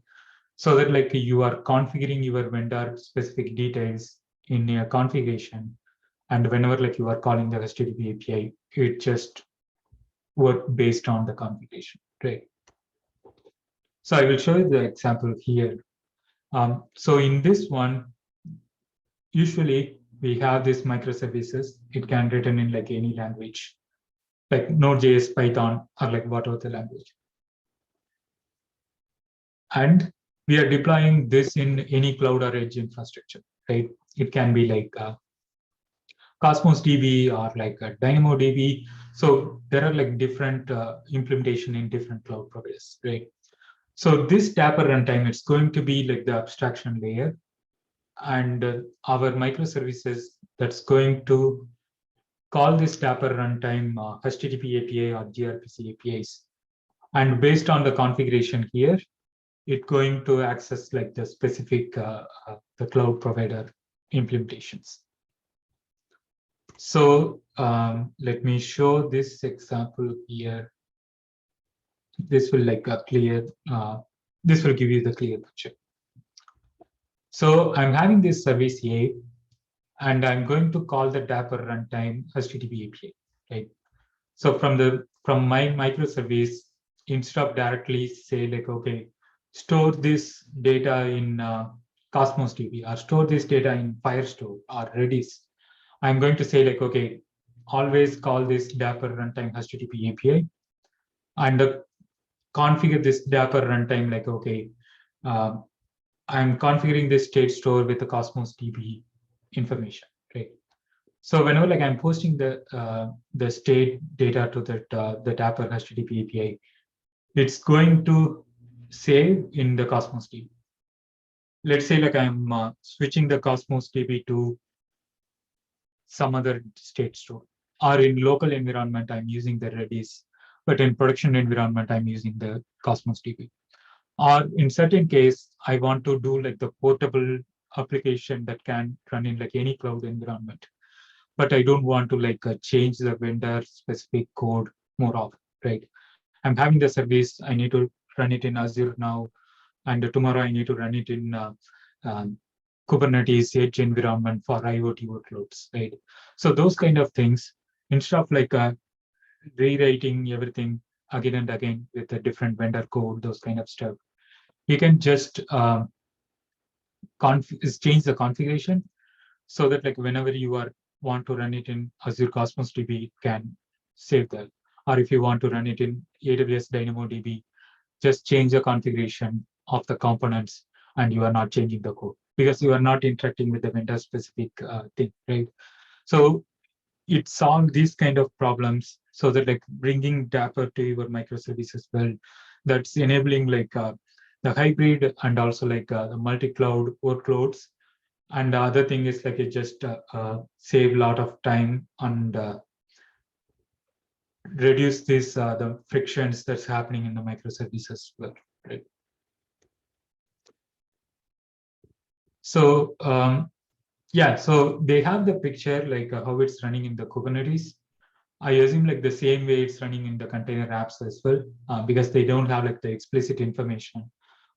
so that like you are configuring your vendor specific details in your configuration, and whenever like you are calling the HTTP API, it just work based on the configuration, right? So I will show you the example here. So in this one, usually we have these microservices. It can be written in like any language, like Node.js, Python, or like whatever the language. And we are deploying this in any cloud or edge infrastructure, right? It can be like Cosmos DB or like a DynamoDB. So there are like different implementation in different cloud providers, right? So this Dapr runtime, it's going to be like the abstraction layer, and our microservices that's going to call this Dapr runtime HTTP API or gRPC APIs. And based on the configuration here, it's going to access like the specific the cloud provider implementations. So let me show this example here. This will like a clear, this will give you the clear picture. So I'm having this service A, and I'm going to call the Dapr runtime HTTP API, right? So from my microservice, instead of directly say like, okay, store this data in Cosmos DB or store this data in Firestore or Redis, I'm going to say like, okay, always call this Dapr runtime HTTP API and configure this Dapr runtime like, okay, I'm configuring this state store with the Cosmos DB information, right? So whenever like I'm posting the state data to the Dapr HTTP API, it's going to save in the Cosmos DB. Let's say like I'm switching the Cosmos DB to some other state store, or in local environment, I'm using the Redis, but in production environment, I'm using the Cosmos DB. Or in certain case, I want to do like the portable application that can run in like any cloud environment, but I don't want to like change the vendor specific code more often, right? I'm having the service, I need to run it in Azure now, and tomorrow I need to run it in Kubernetes edge environment for IoT workloads, right? So those kind of things, instead of like rewriting everything again and again with a different vendor code, those kind of stuff, you can just change the configuration so that like whenever you want to run it in Azure Cosmos DB, it can save that. Or if you want to run it in AWS DynamoDB, just change the configuration of the components and you are not changing the code because you are not interacting with the vendor specific thing, right? So it solves these kind of problems so that like bringing Dapr to your microservices well, that's enabling like the hybrid and also like the multi-cloud workloads. And the other thing is like it just save a lot of time and reduce this the frictions that's happening in the microservices well, right? So yeah, so they have the picture like how it's running in the Kubernetes. I assume like the same way it's running in the container apps as well, because they don't have like the explicit information.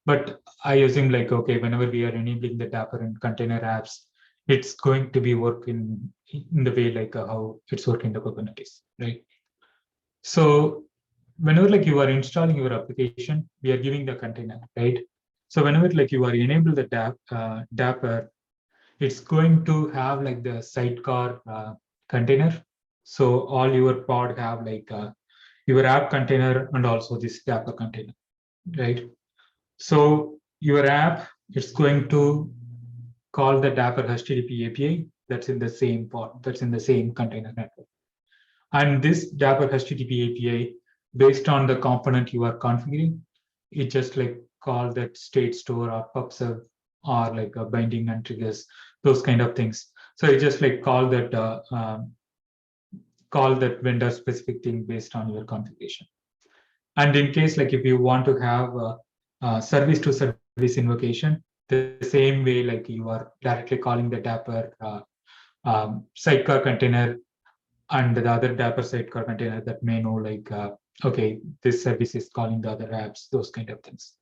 But I assume like, okay, whenever we are enabling the Dapr and container apps, it's going to be working in the way like how it's working in the Kubernetes, right? So whenever like you are installing your application, we are giving the container, right? So whenever like you are enable the Dapr, it's going to have like the sidecar container. So all your pod have like your app container and also this Dapr container, right? So your app, it's going to call the Dapr HTTP API that's in the same pod, that's in the same container network. And this Dapr HTTP API, based on the component you are configuring, it just like call that state store or pub/sub or like a binding and triggers, those kind of things. So it just like call that vendor specific thing based on your configuration. And in case like if you want to have a service to service invocation, the same way like you are directly calling the Dapr sidecar container and the other Dapr sidecar container that may know like, okay, this service is calling the other apps, those kind of things.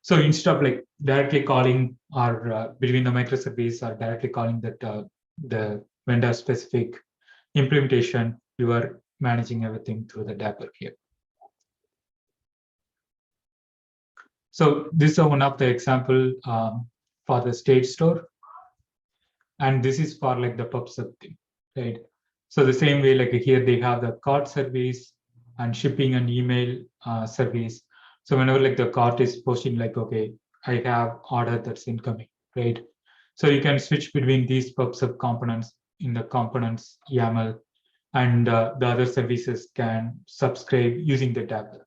So instead of like directly calling or between the microservice or directly calling that the vendor specific implementation, you are managing everything through the Dapr here. So this is one of the example for the state store. And this is for like the PubSub thing, right? So the same way, like here they have the cart service and shipping and email service. So whenever like the cart is posting like, okay, I have order that's incoming, right? So you can switch between these PubSub components in the components YAML, and the other services can subscribe using the Dapr.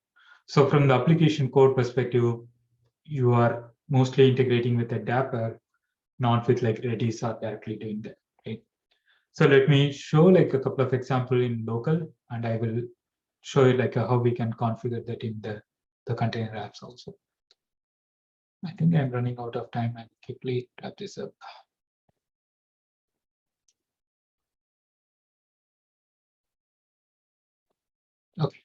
So from the application code perspective, you are mostly integrating with the Dapr, not with like Redis or directly doing that, right? So let me show like a couple of examples in local, and I will show you like how we can configure that in the container apps also. I think I'm running out of time and quickly wrap this up. Okay,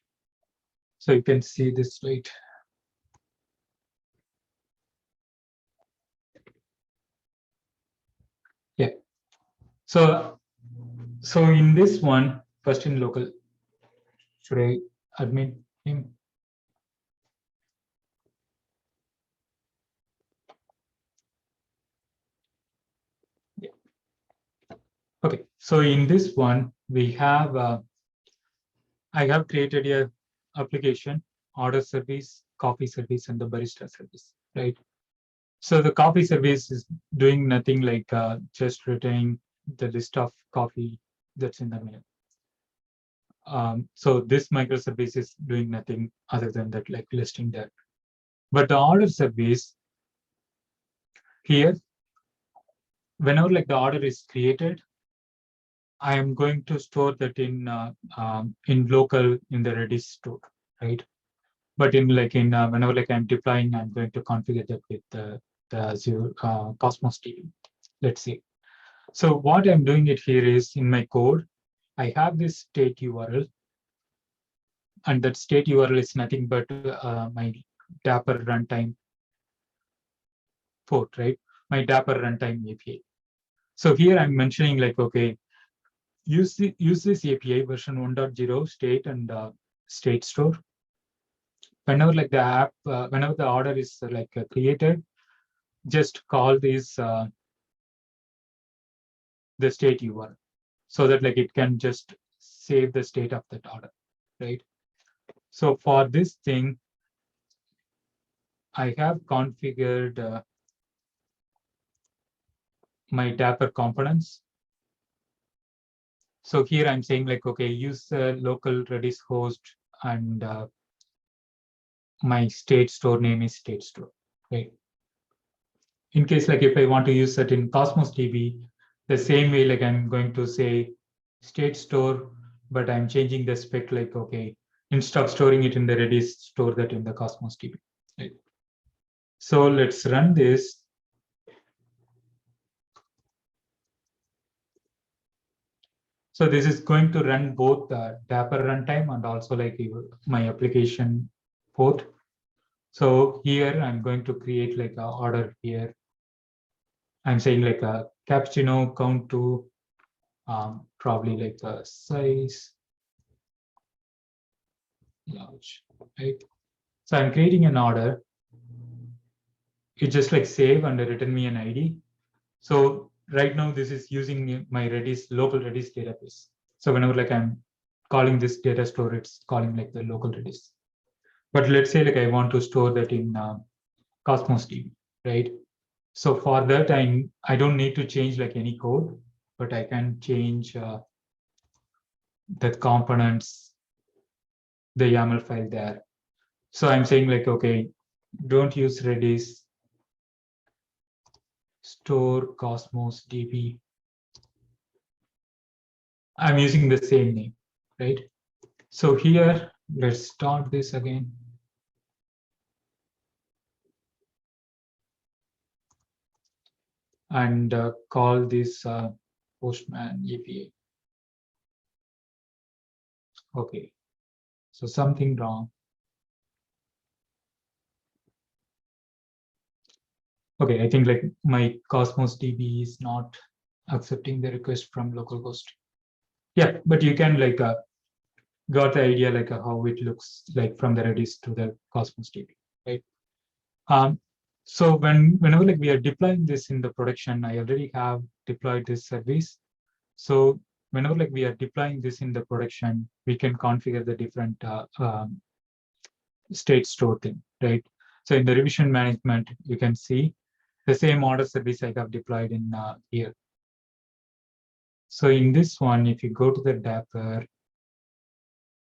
so you can see this, right? Yeah. So in this one, first in local, should I admit him? Yeah. Okay, so in this one, we have, I have created a application, order service, coffee service, and the barista service, right? So the coffee service is doing nothing like just returning the list of coffee that's in the menu. So this microservice is doing nothing other than that, like listing that. But the order service here, whenever like the order is created, I am going to store that in local in the Redis store, right? But in like in whenever like I'm deploying, I'm going to configure that with the Azure Cosmos DB. Let's see. So what I'm doing it here is in my code, I have this state URL, and that state URL is nothing but my Dapr runtime port, right? My Dapr runtime API. So here I'm mentioning like, okay, use this API version 1.0 state and state store. Whenever like the app, whenever the order is like created, just call this the state URL, so that like it can just save the state of that order, right? So for this thing, I have configured my Dapr components. So here I'm saying like, okay, use the local Redis host, and my state store name is state store, right? In case like if I want to use that in Cosmos DB, the same way, like I'm going to say state store, but I'm changing the spec like, okay, instead of storing it in the Redis, store that in the Cosmos DB, right? So let's run this. So this is going to run both the Dapr runtime and also like my application port. So here I'm going to create like a order here. I'm saying like a cappuccino count to probably like a size large, right? So I'm creating an order. It just like save and return me an ID. So right now this is using my Redis local Redis database. So whenever like I'm calling this data store, it's calling like the local Redis. But let's say like I want to store that in Cosmos DB, right? So for that, I don't need to change like any code, but I can change the components, the YAML file there. So I'm saying like, okay, don't use Redis, store Cosmos DB. I'm using the same name, right? So here, let's start this again. And call this Postman API. Okay, so something wrong. Okay, I think like my Cosmos DB is not accepting the request from localhost. Yeah, but you can like got the idea like how it looks like from the Redis to the Cosmos DB, right? So whenever like we are deploying this in the production, I already have deployed this service. So whenever like we are deploying this in the production, we can configure the different state store thing, right? So in the revision management, you can see the same order service I have deployed in here. So in this one, if you go to the Dapr,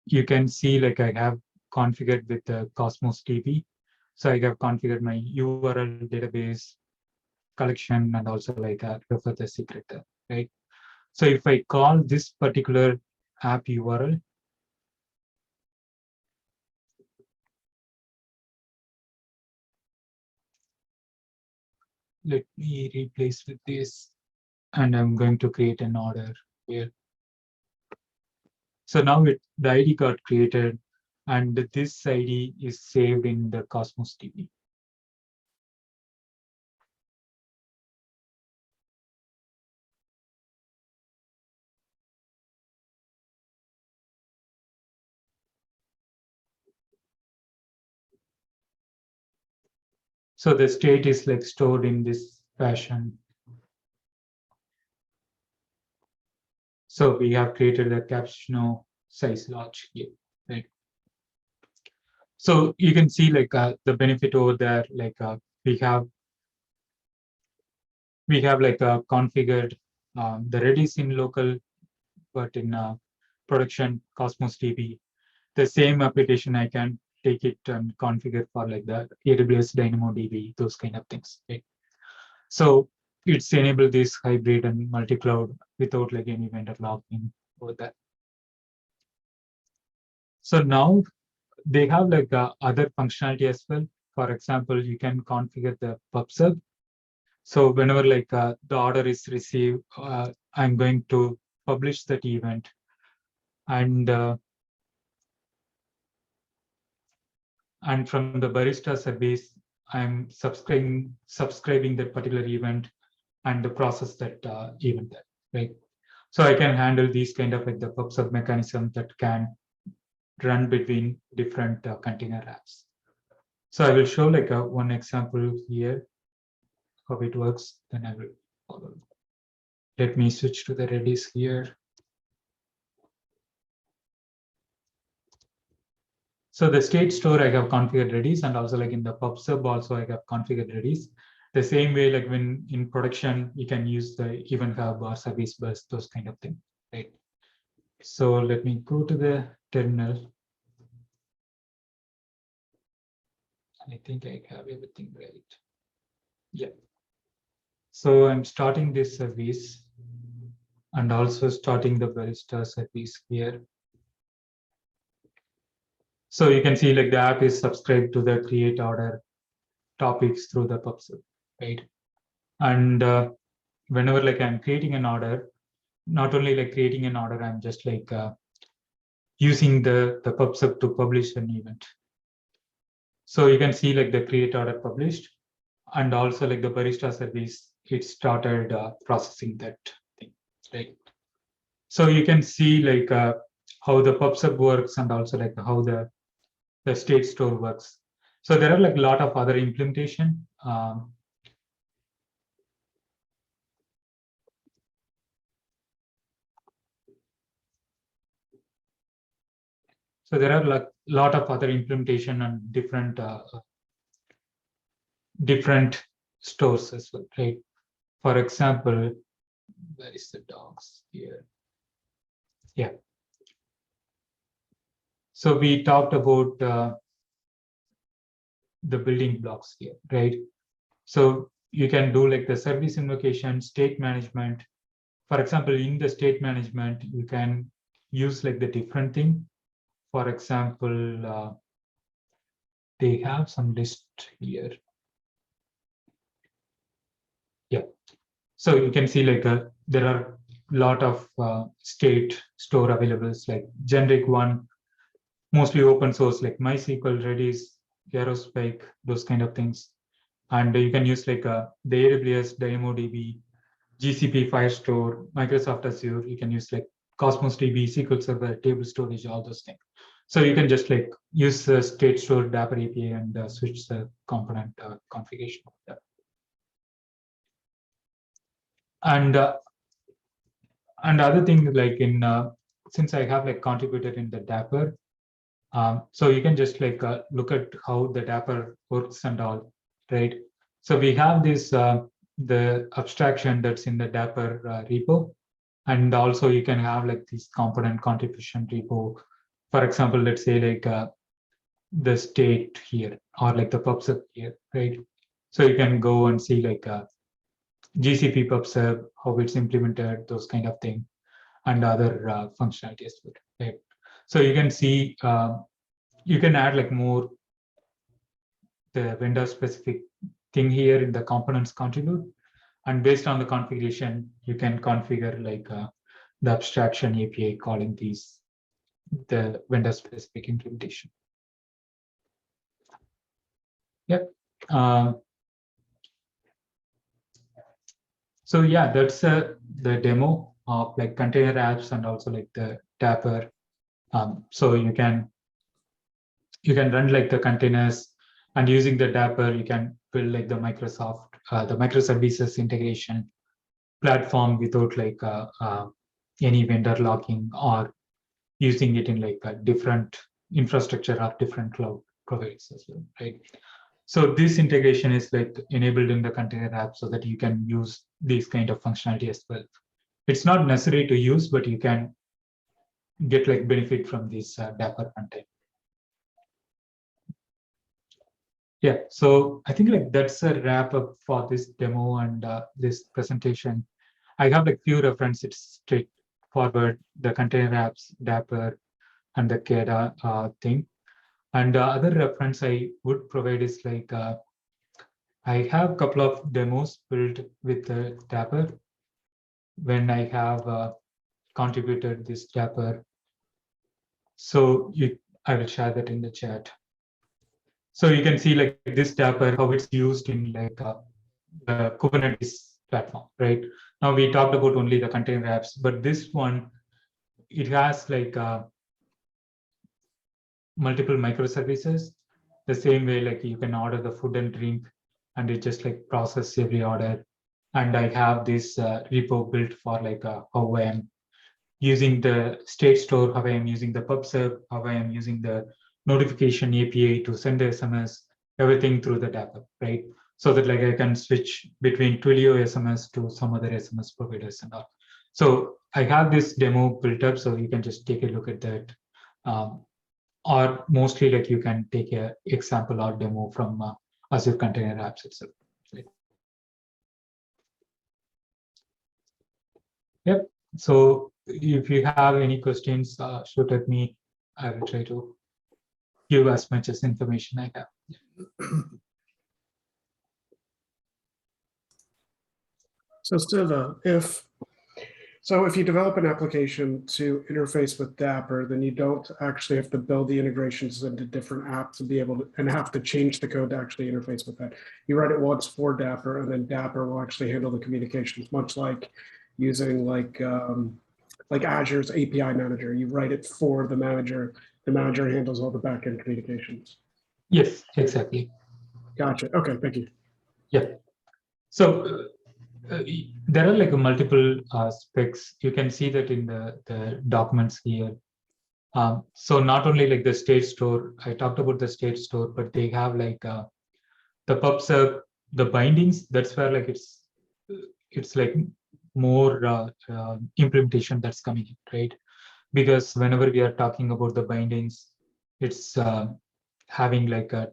you can see like I have configured with the Cosmos DB. So I have configured my URL database collection and also like refer the secret there, right? So if I call this particular app URL, let me replace with this, and I'm going to create an order here. So now the ID got created, and this ID is saved in the Cosmos DB. So the state is like stored in this fashion. So we have created a cappuccino size large here, right? So you can see like the benefit over there, like we have like configured the Redis in local, but in production Cosmos DB, the same application I can take it and configure for like the AWS DynamoDB, those kind of things, right? So it's enable this hybrid and multi-cloud without like any vendor lock-in over that. So now they have like other functionality as well. For example, you can configure the PubSub. So whenever like the order is received, I'm going to publish that event, and from the barista service, I'm subscribing that particular event and the process that event there, right? So I can handle these kind of like the PubSub mechanism that can run between different container apps. So I will show like one example here, how it works, then I will follow. Let me switch to the Redis here. So the state store I have configured Redis, and also like in the PubSub also I have configured Redis. The same way like when in production, you can use the event hub or service bus, those kind of things, right? So let me go to the terminal. I think I have everything right. Yeah. So I'm starting this service and also starting the barista service here. So you can see like the app is subscribed to the create order topics through the PubSub, right? And whenever like I'm creating an order, not only like creating an order, I'm just like using the PubSub to publish an event. So you can see like the create order published, and also like the barista service, it started processing that thing, right? So you can see like how the PubSub works, and also like how the state store works. So there are like a lot of other implementation. So there are like a lot of other implementation and different stores as well, right? For example, where is the docs here? Yeah. So we talked about the building blocks here, right? So you can do like the service invocation, state management. For example, in the state management, you can use like the different thing. For example, they have some list here. Yeah. So you can see like there are a lot of state store availables, like generic one, mostly open source, like MySQL, Redis, Aerospike, those kind of things. And you can use like the AWS DynamoDB, GCP Firestore, Microsoft Azure. You can use like Cosmos DB, SQL Server, table storage, all those things. So you can just like use the state store Dapr API and switch the component configuration of that. And other thing, like in since I have like contributed in the Dapr, so you can just like look at how the Dapr works and all, right? So we have this the abstraction that's in the Dapr repo, and also you can have like this component contribution repo. For example, let's say like the state here or like the pubsub here, right? So you can go and see like GCP pubsub, how it's implemented, those kind of thing, and other functionalities, right? So you can see you can add like more the vendor specific thing here in the components contribute, and based on the configuration, you can configure like the abstraction API calling these the vendor specific implementation. Yep. So yeah, that's the demo of like container apps and also like the Dapr. So you can run like the containers, and using the Dapr, you can build like the Microsoft, the microservices integration platform without like any vendor locking or using it in like a different infrastructure of different cloud providers as well, right? So this integration is like enabled in the container app so that you can use these kind of functionality as well. It's not necessary to use, but you can get like benefit from this Dapr content. Yeah, so I think like that's a wrap up for this demo and this presentation. I have like few references straightforward, the container apps, Dapr, and the KEDA thing. And other reference I would provide is like, I have a couple of demos built with the Dapr when I have contributed this Dapr. So I will share that in the chat. So you can see like this Dapr, how it's used in like the Kubernetes platform, right? Now we talked about only the container apps, but this one, it has like multiple microservices, the same way like you can order the food and drink, and it just like process every order. And I have this repo built for like how I am using the state store, how I am using the pubsub, how I am using the notification API to send the SMS, everything through the Dapr, right? So that like I can switch between Twilio SMS to some other SMS providers and all. So I have this demo built up, so you can just take a look at that. Or mostly like you can take a example or demo from Azure Container Apps itself. Right? Yep. So if you have any questions, shoot at me. I will try to give as much as information I have. So Siva, if you develop an application to interface with Dapr, then you don't actually have to build the integrations into different apps to be able to, and have to change the code to actually interface with that. You write it once for Dapr, and then Dapr will actually handle the communications, much like using like Azure's API manager. You write it for the manager handles all the backend communications. Yes, exactly. Gotcha. Okay, thank you. Yeah. So there are like multiple specs. You can see that in the documents here. So not only like the state store, I talked about the state store, but they have like the pubsub, the bindings. That's where like it's like more implementation that's coming in, right? Because whenever we are talking about the bindings, it's having like a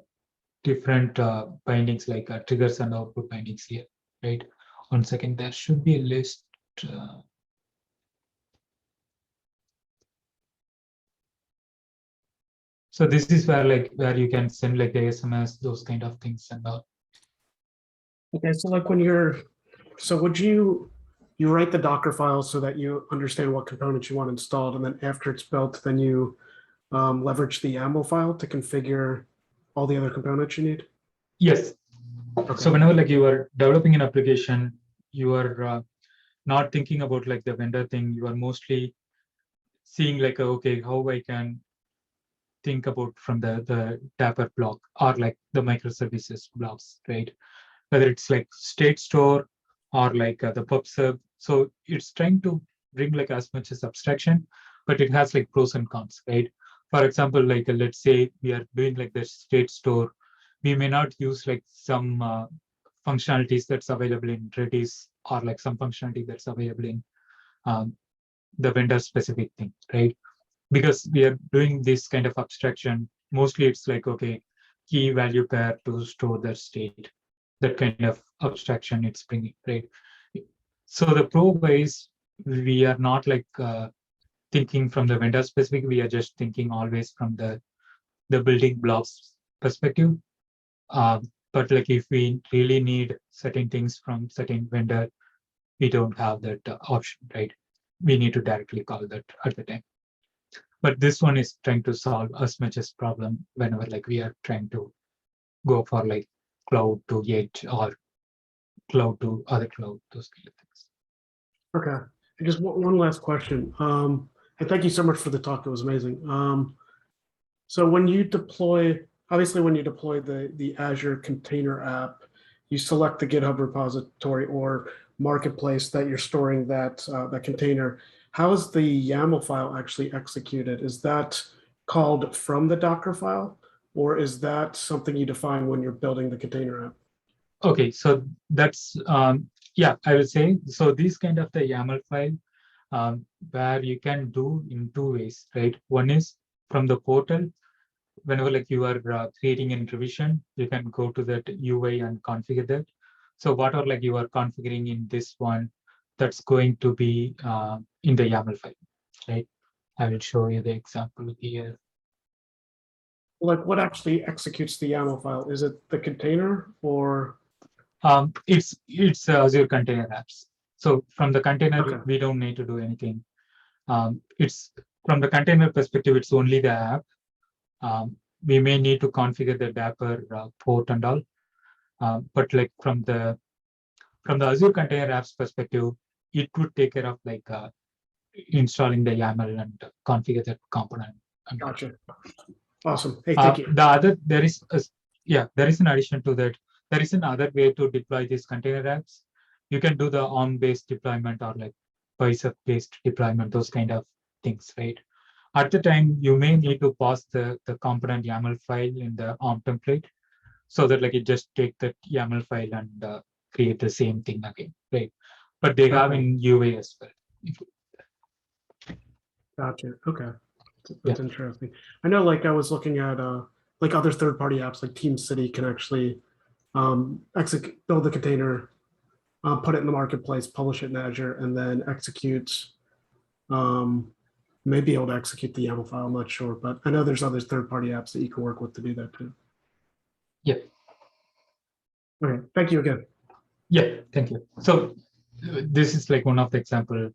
different bindings like triggers and output bindings here, right? 1 second, there should be a list. So this is where you can send like the SMS, those kind of things and all. Okay, so like would you write the Docker file so that you understand what components you want installed, and then after it's built, then you leverage the YAML file to configure all the other components you need? Yes. Okay. So whenever like you are developing an application, you are not thinking about like the vendor thing. You are mostly seeing like, okay, how I can think about from the Dapr block or like the microservices blocks, right? Whether it's like state store or like the pub sub. So it's trying to bring like as much as abstraction, but it has like pros and cons, right? For example, like let's say we are doing like the state store, we may not use like some functionalities that's available in Redis or like some functionality that's available in the vendor specific thing, right? Because we are doing this kind of abstraction, mostly it's like, okay, key value pair to store the state, that kind of abstraction it's bringing, right? So the pro ways, we are not like thinking from the vendor specific, we are just thinking always from the building blocks perspective. But like if we really need certain things from certain vendor, we don't have that option, right? We need to directly call that at the time. But this one is trying to solve as much as problem whenever like we are trying to go for like cloud to edge or cloud to other cloud, those kind of things. Okay. And just one last question. And thank you so much for the talk. It was amazing. So when you deploy, obviously when you deploy the Azure Container App, you select the GitHub repository or marketplace that you're storing that container. How is the YAML file actually executed? Is that called from the Docker file, or is that something you define when you're building the container app? Okay, so that's, yeah, I will say, so this kind of the YAML file where you can do in two ways, right? One is from the portal, whenever like you are creating a revision, you can go to that UI and configure that. So what are like you are configuring in this one, that's going to be in the YAML file, right? I will show you the example here. Like what actually executes the YAML file? Is it the container or? It's Azure Container Apps. So from the container, Okay. we don't need to do anything. It's from the container perspective, it's only the app. We may need to configure the Dapr port and all, but like from the Azure Container Apps perspective, it would take care of like installing the YAML and configure that component. Gotcha. Awesome. Hey, thank you. The other, there is an addition to that. There is another way to deploy these container apps. You can do the ARM-based deployment or like bicep-based deployment, those kind of things, right? At the time, you may need to pass the component YAML file in the ARM template, so that like it just take that YAML file and create the same thing again, right? But they have in UA as well. Gotcha. Okay. That's interesting. I know, like I was looking at like other third-party apps, like TeamCity can actually build the container, put it in the marketplace, publish it in Azure, and then execute. May be able to execute the YAML file. I'm not sure, but I know there's other third-party apps that you can work with to do that too. Yeah. Okay. Thank you again. Yeah. Thank you. So this is like one of the example.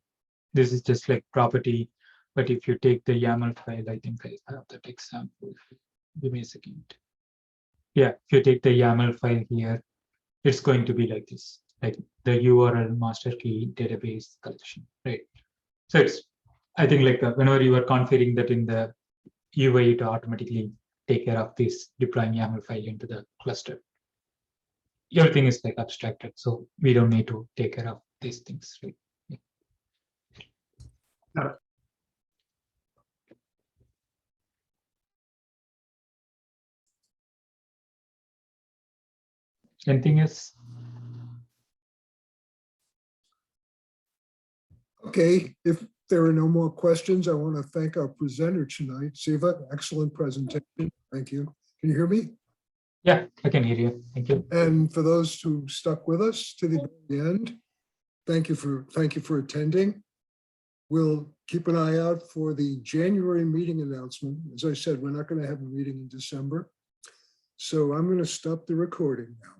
This is just like property. But if you take the YAML file, I think I have that example. Give me a second. Yeah, if you take the YAML file here, it's going to be like this, like the URL master key database collection, right? So it's, I think like whenever you are configuring that in the UI, to automatically take care of this deploying YAML file into the cluster. Everything is like abstracted, so we don't need to take care of these things, right? Yeah. Got it. Anything else? Okay, if there are no more questions, I want to thank our presenter tonight, Siva. Excellent presentation. Thank you. Can you hear me? Yeah, I can hear you. Thank you. And for those who stuck with us to the end, thank you for attending. We'll keep an eye out for the January meeting announcement. As I said, we're not going to have a meeting in December. So I'm going to stop the recording now.